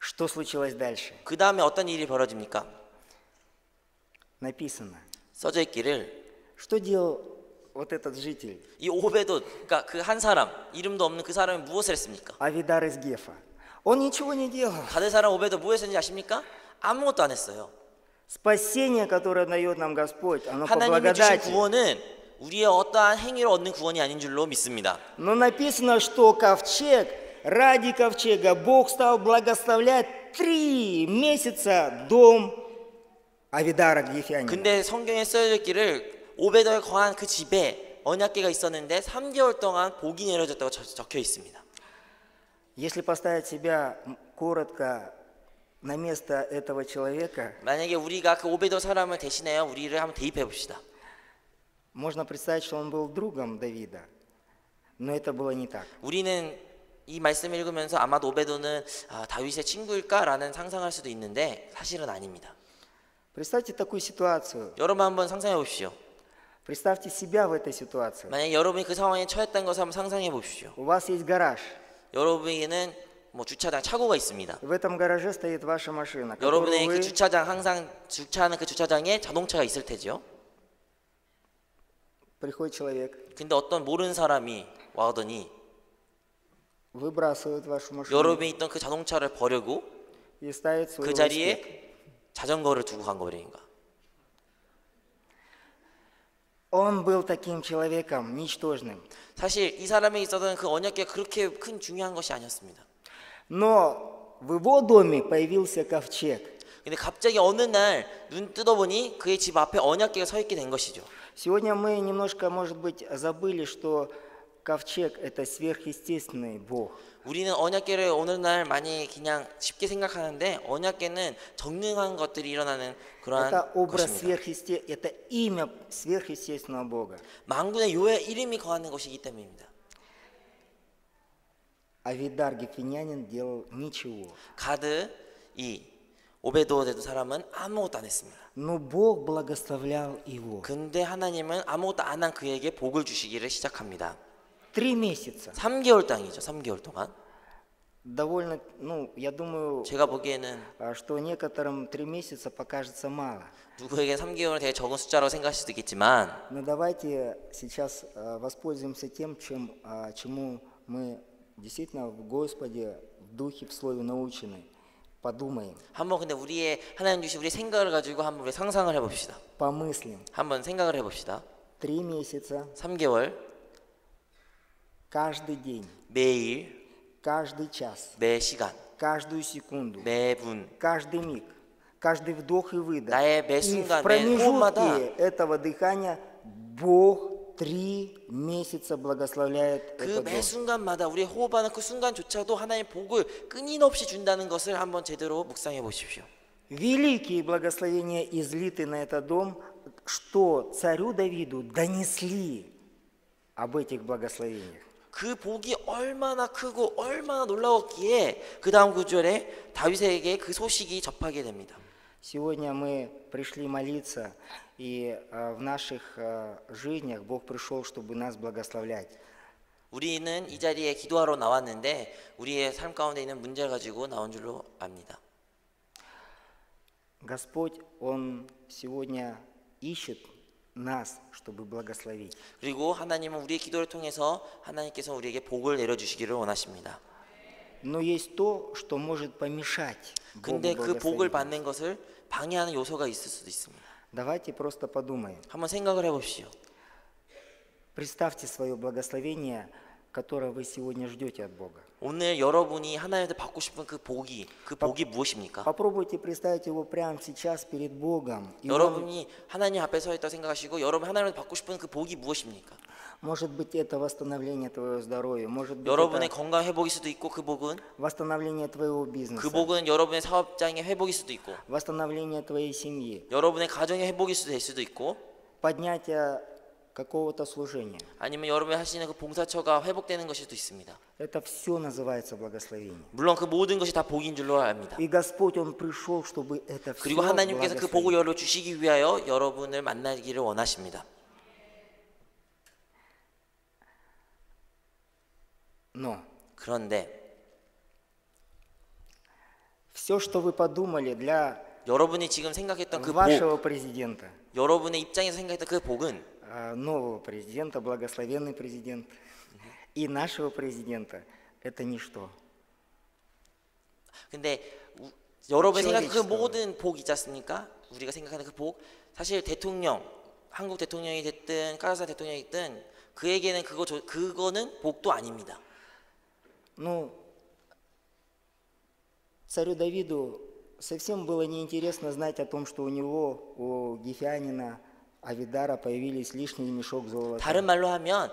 Что случилось дальше? 그 다음에 어떤 일이 벌어집니까? Написано. 써져 있기를 Что делал вот этот житель? 이 오베도, 그러니까 그 한 사람, 이름도 없는 그 사람이 무엇을 했습니까? Авидар из Гефа. Он ничего не делал. 가드 사람 오베도 무엇을 했는지 아십니까? 아무것도 안 했어요. Спасение, которое дает нам Господь, оно по 하나님이 주신 благодати. 구원은 우리의 어떠한 행위로 얻는 구원이 아닌 줄로 믿습니다. Но написано, что ковчег, ради ковчега Бог стал благословлять 3 месяца дом Авидара Гефянина. 근데 성경에 써져 있기를 오베도에 거한 그 집에 언약궤가 있었는데 3개월 동안 복이 내려졌다고 적혀 있습니다. Если поставить себя коротко на место этого человека, 만약에 우리가 그 오베도 사람을 대신하여 우리를 한번 대입해 봅시다. можно представить, что он был другом Давида. Но это было не так. 우리는 이 말씀을 읽으면서 아마도 오베도는 다윗의 친구일까라는 상상할 수도 있는데 사실은 아닙니다. Представьте такую ситуацию. 여러분 한번 상상해 보십시오. Представьте себя в этой ситуации. 만약에 여러분이 그 상황에 처했다는 것을 한번 상상해 보십시오. У вас есть гараж. 여러분에게는 뭐 주차장 차고가 있습니다. В этом гараже стоит ваша машина, которую 여러분의 그 вы 주차장 항상 주차하는 그 주차장에 자동차가 있을 테죠. приходит человек, 근데 어떤 모르는 사람이 와더니 выбрасывает вашу машину 여러분이 있던 그 자동차를 버리고 и ставит свой 그 велосипед. 자리에 자전거를 두고 간 거래인가. Он был таким человеком ничтожным. 사실 이 사람에 있어서는 그 언약궤 그렇게 큰 중요한 것이 아니었습니다. Но в его доме появился ковчег. 근데 갑자기 어느 날 눈 뜯어보니 그의 집 앞에 언약궤가 서 있게 된 것이죠. Сегодня мы немножко, может быть, забыли, что ковчег – это сверхъестественный Бог. 우리는 언약궤를 오늘날 많이 그냥 쉽게 생각하는데 언약궤는 정능한 것들이 일어나는 그러한 Это образ 것입니다. это имя сверхъестественного Бога. 만군의 요의 이름이 거하는 것이기 때문입니다. Авидар Гефянин делал ничего. 가드 이 오베도되던 사람은 아무것도 안 했습니다. Но Бог благословлял его. 근데 하나님은 아무것도 안 한 그에게 복을 주시기를 시작합니다. 3 месяца. 3개월 땅이죠. 3개월 동안. Довольно, я думаю, 제가 보기에는 что некоторым 3 месяца покажется мало. 누구에게 3개월은 되게 적은 숫자라고 생각할 수도 있겠지만 Но давайте сейчас воспользуемся тем, чему мы действительно в Господе, в Духе, в Слове научены. Подумаем, 한번 근데 하나님 주신 우리 생각을 가지고 한번 우리 상상을 해봅시다. помыслим. 한번 생각을 해봅시다. 3 месяца, 3개월 каждый день, 매일 каждый час, 매 시간 каждую секунду, 매분 каждый миг, каждый вдох и выдох. 나의 매 И в 순간 매 호흡마다 промежутке этого дыхания Бог 3 месяца благословляет 그 этот 매 дом. 순간마다 우리 호흡하는 그 순간조차도 하나님의 복을 끊임없이 준다는 것을 한번 제대로 묵상해 보십시오. Великие благословения излиты на этот дом, что царю Давиду донесли об этих благословениях. 그 복이 얼마나 크고 얼마나 놀라웠기에 그 다음 구절에 다윗에게 그 소식이 접하게 됩니다. Сегодня мы пришли молиться, и в наших жизнях Бог пришел, чтобы нас благословлять. 우리는 이 자리에 기도하러 나왔는데 우리의 삶 가운데 있는 문제를 가지고 나온 줄로 압니다. Господь, Он сегодня ищет нас, чтобы благословить. 그리고 하나님은 우리의 기도를 통해서 하나님께서 우리에게 복을 내려주시기를 원하십니다. Но есть то, что может помешать Богу 근데 그 복을 благословить. 받는 것을 방해하는 요소가 있을 수도 있습니다. Давайте просто подумаем. 한번 생각을 해보십시오. Представьте свое благословение, которое вы сегодня ждете от Бога. 오늘 여러분이 하나님한테 받고 싶은 그 복이 무엇입니까? Попробуйте представить его прямо сейчас перед Богом. И он, 여러분이 하나님 앞에 서 있다고 생각하시고 여러분 하나님한테 받고 싶은 그 복이 무엇입니까? может быть, это восстановление твоего здоровья, может быть, 여러분의 это 건강 회복일 수도 있고 그 복은 восстановление твоего бизнеса, 그 복은 여러분의 사업장의 회복일 수도 있고 восстановление твоей семьи, 여러분의 가정의 회복일 수도 될 수도 있고 поднятие какого-то служения. 아니면 여러분이 하시는 그 봉사처가 회복되는 것일 수도 있습니다. Это все называется благословение. 물론 그 모든 것이 다 복인 줄로 압니다. И Господь, Он пришел, чтобы это все 그리고 하나님께서 그 복을 благословить. 열어 주시기 위하여 여러분을 만나기를 원하십니다. Но 그런데 все, что вы подумали для 여러분이 지금 생각했던 그 복, вашего президента, 여러분의 입장에서 생각했던 그 복은 нового президента, благословенный президент, и нашего президента, это ничто. 근데 여러분이 생각하는 그 человеческого. 모든 복 있지 않습니까? 우리가 생각하는 그 복, 사실 대통령, 한국 대통령이 됐든 카자흐스탄 대통령이 됐든 그에게는 그거는 복도 아닙니다. Ну, царю Давиду совсем было неинтересно знать о том, что у него, у Гефянина, Авидара появились лишний мешок золота. 다른 말로 하면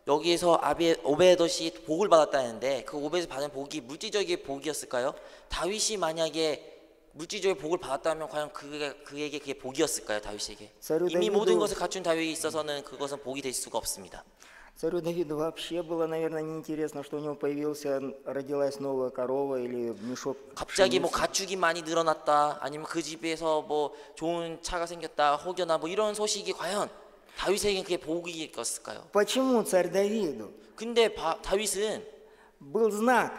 여기에서 오베에돔이 복을 받았다는데 그 오베에서 받은 복이 물질적인 복이었을까요? 다윗이 만약에 물질적인 복을 받았다면 과연 그에게 그게 복이었을까요? 다윗에게 이미 모든 것을 갖춘 다윗에 있어서는 그것은 복이 될 수가 없습니다. Царю Давиду вообще было, наверное, неинтересно, что у него родилась новая корова или мешок 갑자기 뭐 пшеницы. 가축이 많이 늘어났다 아니면 그 집에서 뭐 좋은 차가 생겼다 혹여나 뭐 이런 소식이 과연 다윗에게는 그게 복이었을까요? Почему царь Давиду? 근데 다윗은 Был знак,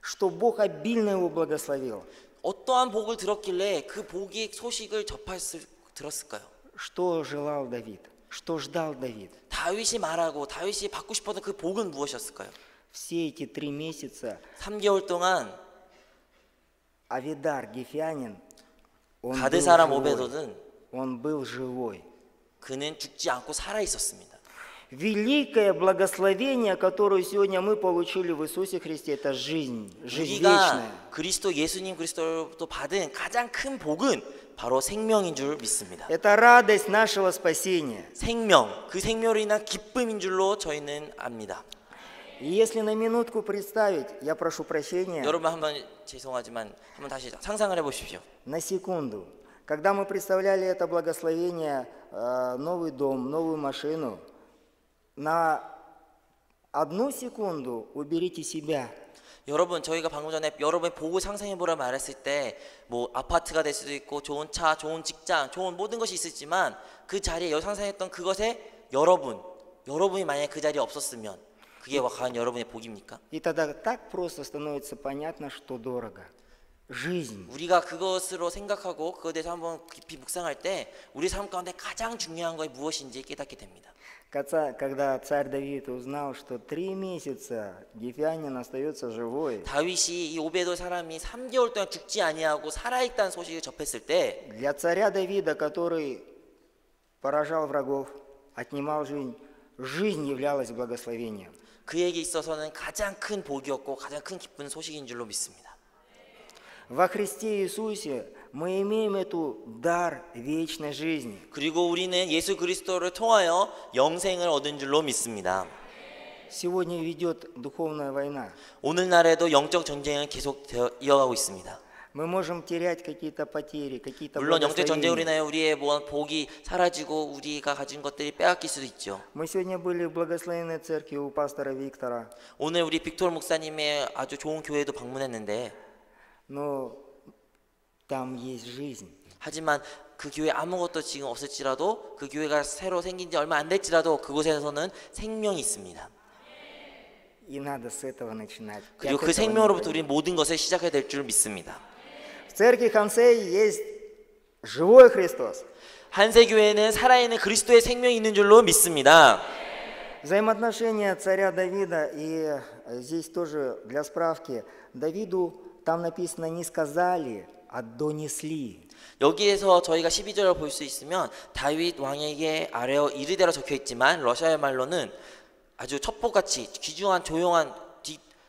что Бог обильно его благословил. 어떠한 복을 들었길래 그 복의 소식을 들었을까요? Что желал Давид? Что ждал Давид? 다윗이 말하고 다윗이 받고 싶었던 그 복은 무엇이었을까요? Все эти 3 месяца 3개월 동안 Авидар, Гефянин, он был 가드 사람 живой. 오베돔은 Он был живой. 그는 죽지 않고 살아 있었습니다. Великое благословение, которое сегодня мы получили в Иисусе Христе, это жизнь вечная. 우리가 그리스도 예수님 그리스도로부터 받은 가장 큰 복은 바로 생명인 줄 믿습니다. Это радость нашего спасения. 생명, 그 생명으로 인한 기쁨인 줄로 저희는 압니다. И если на минутку представить, я прошу прощения, 여러분 한번 죄송하지만 한번 다시 상상을 해보십시오. на секунду, когда мы представляли это благословение, новый дом, новую машину, на 1 секунду уберите себя. 여러분 저희가 방금 전에 여러분의 복을 상상해보라 말했을 때 뭐 아파트가 될 수도 있고 좋은 차, 좋은 직장, 좋은 모든 것이 있었지만 그 자리에 상상했던 그것에 여러분이 만약에 그 자리에 없었으면 그게 과연 여러분의 복입니까? И тогда так просто становится понятно, что дорого. Жизнь. 우리가 그것으로 생각하고 그것에 대해서 한번 깊이 묵상할 때 우리 삶 가운데 가장 중요한 것이 무엇인지 깨닫게 됩니다. Когда царь Давид узнал, что 3 месяца Гефянин остается живой, 다윗이 이 오베돔 사람이 3개월 동안 죽지 아니하고 살아있다는 소식을 접했을 때 для царя Давида, который поражал врагов, отнимал жизнь, жизнь являлась благословением. 그에게 있어서는 가장 큰 복이었고 가장 큰 기쁜 소식인 줄로 믿습니다. Во Христе Иисусе мы имеем эту дар вечной жизни. 그리고 우리는 예수 그리스도를 통하여 영생을 얻은 줄로 믿습니다. Сегодня ведет духовная война. 오늘날에도 영적 전쟁은 계속 이어가고 있습니다. Мы можем терять какие-то потери, какие-то 물론 영적 전쟁으로 благословения. 인하여 우리의 복이 사라지고 우리가 가진 것들이 빼앗길 수도 있죠. Мы сегодня были в благословенной церкви у пастора Виктора, 오늘 우리 빅토르 목사님의 아주 좋은 교회도 방문했는데 но там есть жизнь. 하지만 그 교회 아무것도 지금 없을지라도 그 교회가 새로 생긴 지 얼마 안 됐지라도 그곳에서는 생명이 있습니다. И надо с этого начинать. 그리고 Как 그 этого не 생명으로부터 понять? 우리 모든 것을 시작해야 될 줄 믿습니다. В церкви Хансей есть живой Христос. 한세 교회는 살아있는 그리스도의 생명이 있는 줄로 믿습니다. Взаимоотношения царя Давида, и здесь тоже для справки, Давиду там написано не сказали, а донесли. 여기에서 저희가 12절을 볼 수 있으면 다윗 왕에게 아뢰어 이르되라 적혀 있지만 러시아의 말로는 아주 첩보같이 귀중한 조용한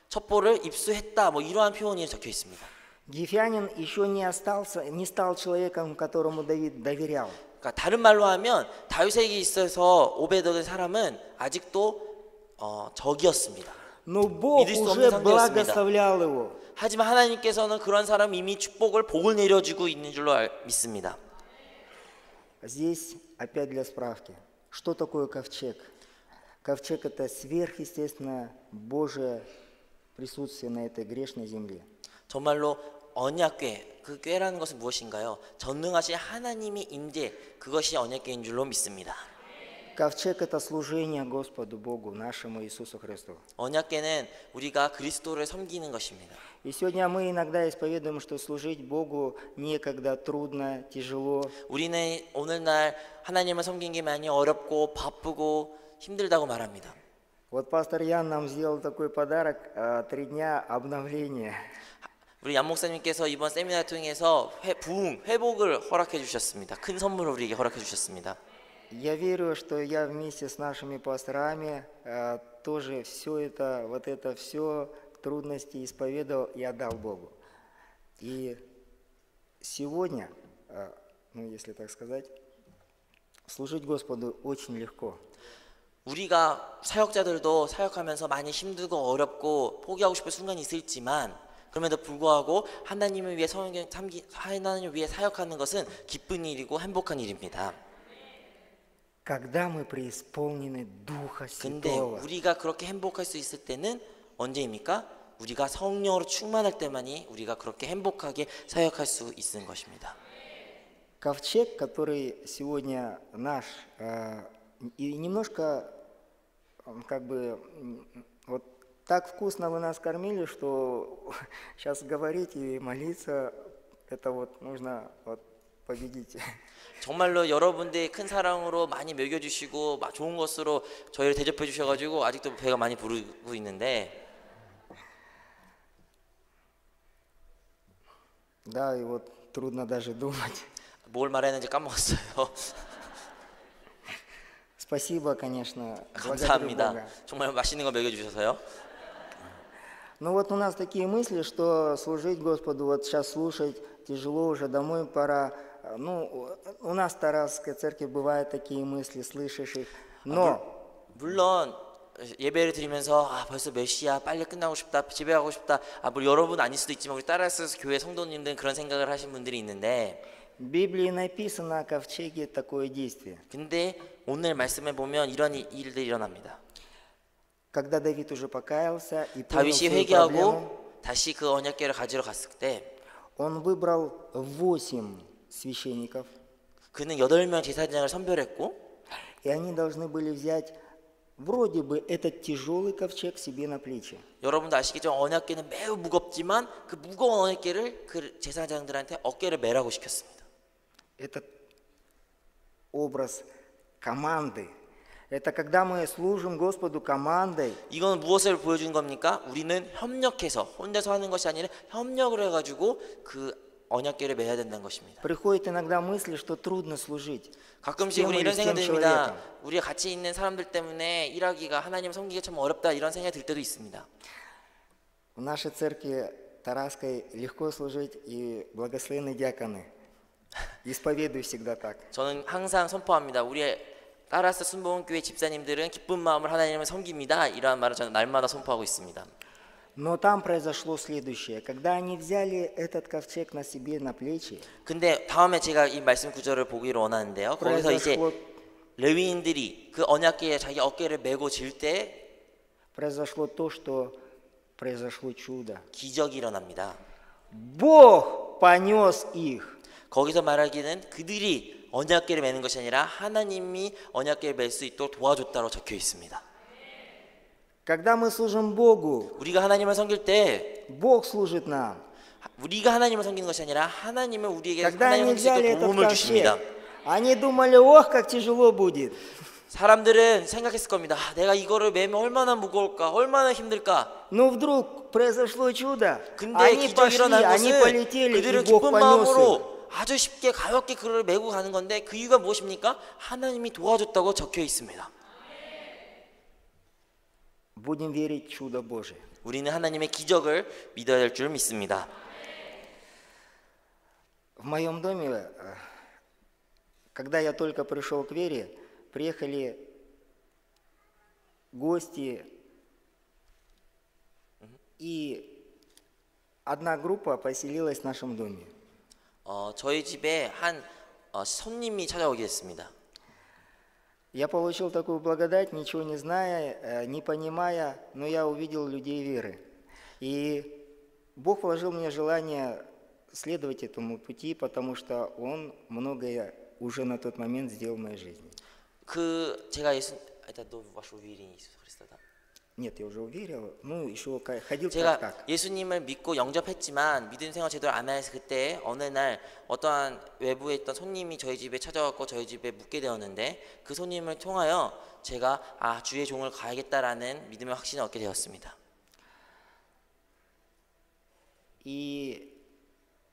첩보를 입수했다 뭐 이러한 표현이 적혀 있습니다. Гефянин еще не стал человеком, которому Давид доверял. 그러니까 다른 말로 하면 다윗에게 있어서 오베드된 사람은 아직도 적이었습니다. Но Бог 믿을 수 уже 없는 상태였습니다. благословлял его. 하지만 하나님께서는 그런 사람 이미 축복을 복을 내려주고 있는 줄로 믿습니다. Здесь опять для справки. Что такое ковчег? Ковчег – это сверхъестественное Божие присутствие на этой грешной земле. 정말로 언약궤, 그 궤라는 것은 무엇인가요? 전능하신 하나님이 임재, 그것이 언약궤인 줄로 믿습니다. Ковчег – это служение Господу Богу, нашему Иисусу Христу. 언약궤는 우리가 그리스도를 섬기는 것입니다. И сегодня мы иногда исповедуем, что служить Богу некогда, трудно, тяжело. 우리는 오늘날 하나님을 섬기는 게 많이 어렵고 바쁘고 힘들다고 말합니다. Вот пастор Ян нам сделал такой подарок, 3 дня обновления. 우리 양 목사님께서 이번 세미나를 통해서 회복을 허락해 주셨습니다. 큰 선물을 우리에게 허락해 주셨습니다. Я верю, что я вместе с нашими пасторами тоже все это, вот это все трудности исповедовал и отдал Богу. И сегодня, ну если так сказать, служить Господу очень легко. 우리가 사역자들도 사역하면서 많이 힘들고 어렵고 포기하고 싶은 순간이 있을지만 그럼에도 불구하고 하나님을 위해 하나님을 위해 사역하는 것은 기쁜 일이고 행복한 일입니다. Когда мы преисполнены Духа 근데 Святого. 우리가 그렇게 행복할 수 있을 때는 언제입니까? 우리가 성령으로 충만할 때만이 우리가 그렇게 행복하게 사역할 수 있는 것입니다. Ковчег, который сегодня наш, и немножко как бы вот так вкусно вы нас кормили, что сейчас говорить и молиться, это вот нужно вот победить. 정말로 여러분들의 큰 사랑으로 많이 먹여주시고 좋은 것으로 저희를 대접해 주셔가지고 아직도 배가 많이 부르고 있는데 Да, и вот трудно даже думать. 뭘 말했는지 까먹었어요. Спасибо, конечно, благодарю 감사합니다. Бога. 정말 맛있는 거 먹여주셔서요. Ну вот у нас такие мысли, что служить Господу, вот сейчас слушать тяжело, уже домой пора. Ну, у нас в Тарасской церкви бывают такие мысли, слышишь их. Но 물론 예배를 드리면서 벌써 몇 시야 빨리 끝나고 싶다 집에 가고 싶다 뭐 여러분 아닐 수도 있지만 우리 따라서 교회 성도님들은 그런 생각을 하신 분들이 있는데 в Библии написано о ковчеге такое действие. 근데 오늘 말씀에 보면 이런 일들이 일어납니다. Когда Давид уже покаялся и понял 다윗이 свою проблему, 회개하고 다시 그 언약궤를 가지러 갔을 때 он выбрал 8 священников, 그는 8명 제사장을 선별했고 и они должны были взять вроде бы этот тяжелый ковчег себе на плечи. 여러분도 아시겠지만 언약궤는 매우 무겁지만 그 무거운 언약궤를 그 제사장들한테 어깨를 매라고 시켰습니다. Это образ команды. Это когда мы служим Господу командой, 이건 무엇을 보여주는 겁니까? 우리는 협력해서 혼자서 하는 것이 아니라 협력을 해가지고 그 언약궤를 매야 된다는 것입니다. приходит иногда мысль, что трудно служить. 가끔씩 тем 우리 или 이런 с 생각 тем 듭니다. человеком. 우리가 같이 있는 사람들 때문에 일하기가 하나님 섬기기가 참 어렵다 이런 생각이 들 때도 있습니다. В нашей церкви Тарасской легко служить, и благословенные диаконы. Исповедую всегда так. 저는 항상 선포합니다. 우리의 따라서 순복음교회 집사님들은 기쁜 마음을 하나님을 섬깁니다. 이러한 말을 저는 날마다 선포하고 있습니다. Но там произошло следующее. Когда они взяли этот ковчег на себе на плечи, 근데 다음에 제가 이 말씀 구절을 보기를 원하는데요. 거기서 이제 произошло, 레위인들이 그 언약궤에 자기 어깨를 메고 질 때 произошло то, что произошло чудо. 기적이 일어납니다. Бог понес их. 거기서 말하기는 그들이 언약궤를 매는 것이 아니라 하나님이 언약궤를 맬 수 있도록 도와줬다고 적혀 있습니다. Когда мы служим Богу, 우리가 하나님을 섬길 때 Бог служит нам. 우리가 하나님을 섬기는 것이 아니라 하나님은 우리에게 Когда 하나님을 они 섬길 수 взяли 있도록 этот 도움을 주십니다. ковчег, они думали, ох, как тяжело будет. 사람들은 생각했을 겁니다. 내가 이거를 매면 얼마나 무거울까, 얼마나 힘들까. Но вдруг произошло чудо. 근데 Они 기적이 пошли, 일어난 они 것은 полетели, и 그들은 Бог 기쁜 понес их. 마음으로 아주 쉽게 가볍게 그를 메고 가는 건데 그 이유가 무엇입니까? 하나님이 도와줬다고 적혀 있습니다. Будем верить в чудо Божие. 우리는 하나님의 기적을 믿어야 될 줄 믿습니다. В моем доме, когда я только пришел к вере, приехали гости, и одна группа поселилась в нашем доме. 저희 집에 한 손님이 찾아오게 됐습니다. Я получил такую благодать, ничего не зная, не понимая, но я увидел людей веры. И Бог вложил мне желание следовать этому пути, потому что Он многое уже на тот момент сделал в моей жизни. 제가 это до вашего уверения Иисуса Христа. Нет, я уже уверил, ну еще ходил 제가 как так. 예수님을 믿고 영접했지만 믿음 생활 제대로 안 해서 그때 어느 날 어떠한 외부에 있던 손님이 저희 집에 찾아왔고 저희 집에 묵게 되었는데 그 손님을 통하여 제가 주의 종을 가야겠다라는 믿음의 확신을 얻게 되었습니다. И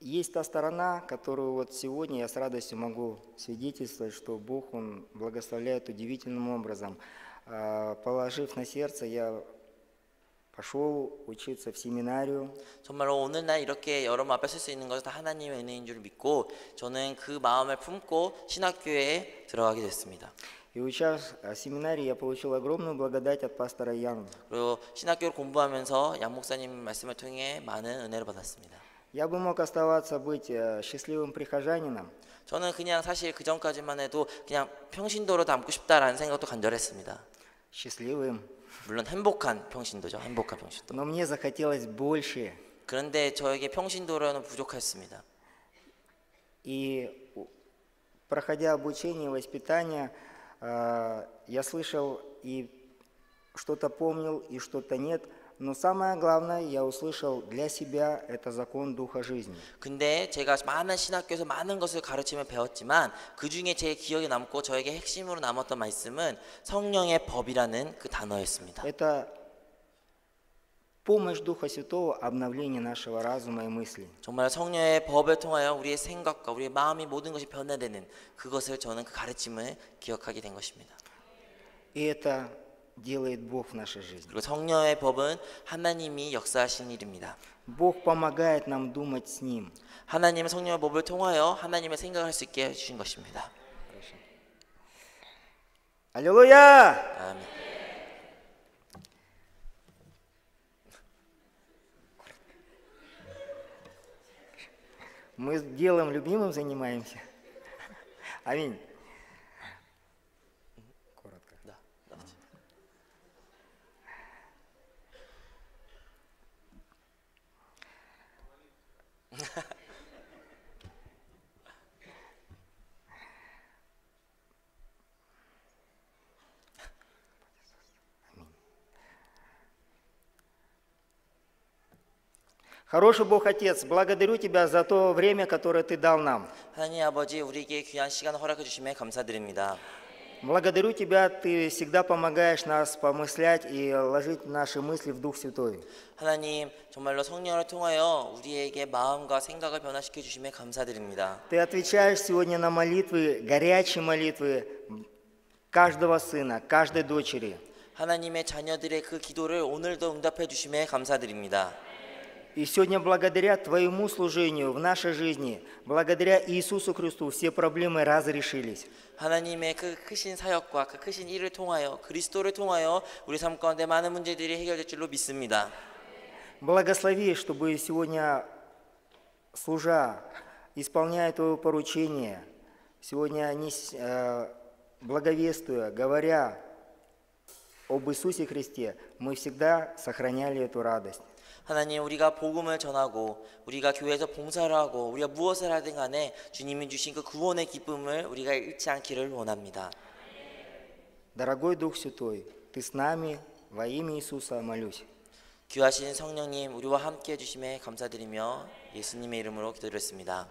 есть та сторона, которую вот сегодня я с радостью могу свидетельствовать, что Бог, Он благословляет удивительным образом. Положив на сердце, я пошел учиться в семинарию. 정말로 오늘날 이렇게 여러분 앞에 설 수 있는 것은 다 하나님의 은혜인 줄 믿고 저는 그 마음을 품고 신학교에 들어가게 됐습니다. И учась в семинарии, я получил огромную благодать от пастора Янга. 그리고 신학교를 공부하면서 양 목사님 말씀을 통해 많은 은혜를 받았습니다. Я бы мог оставаться быть счастливым прихожанином, 저는 그냥 사실 그 전까지만 해도 그냥 평신도로 남고 싶다라는 생각도 간절했습니다. счастливым, 물론 행복한 평신도죠. 행복한 평신도. но мне захотелось больше. 그런데 저에게 평신도로는 부족했습니다. И проходя обучение, воспитание, я слышал и что-то помнил, и что-то нет. Но самое главное, я услышал для себя это закон Духа жизни. 근데 제가 많은 신학교에서 많은 것을 가르치며 배웠지만 그 중에 제 기억에 남고 저에게 핵심으로 남았던 말씀은 성령의 법이라는 그 단어였습니다. Это помощь Духа Святого, обновление нашего разума и мыслей. 정말 성령의 법을 통하여 우리의 생각과 우리의 마음이 모든 것이 변화되는 그것을 저는 그 가르침을 기억하게 된 것입니다. И это делает Бог в нашей жизни. 그리고 성령의 법은 하나님이 역사하신 일입니다. Бог помогает нам думать с Ним. 하나님의 성령의 법을 통하여 하나님의 생각할 수 있게 해주신 것입니다. Аллилуйя! 아멘. Мы делом любимым занимаемся. Аминь. Коротко. 나. Хороший Бог Отец, благодарю Тебя за то время, которое Ты дал нам. 하나님 아버지 우리에게 귀한 시간을 허락해 주심에 감사드립니다. Благодарю Тебя, Ты всегда помогаешь нас помыслять и ложить наши мысли в Дух Святой. 하나님 정말로 성령을 통하여 우리에게 마음과 생각을 변화시켜 주심에 감사드립니다. Ты отвечаешь сегодня на молитвы, горячие молитвы каждого сына, каждой дочери. 하나님의 자녀들의 그 기도를 오늘도 응답해 주심에 감사드립니다. И сегодня благодаря Твоему служению в нашей жизни, благодаря Иисусу Христу, все проблемы разрешились. 하나님의 그 크신 사역과 그 크신 일을 통하여 그리스도를 통하여 우리 삶 가운데 많은 문제들이 해결될 줄로 믿습니다. Благослови, чтобы сегодня, служа, исполняя Твое поручение, сегодня благовествуя, говоря об Иисусе Христе, мы всегда сохраняли эту радость. 하나님 우리가 복음을 전하고 우리가 교회에서 봉사를 하고 우리가 무엇을 하든 간에 주님이 주신 그 구원의 기쁨을 우리가 잃지 않기를 원합니다. Дорогой Дух Святой, Ты с нами, во имя Иисуса молюсь. 귀하신 성령님 우리와 함께 해주심에 감사드리며 예수님의 이름으로 기도드렸습니다.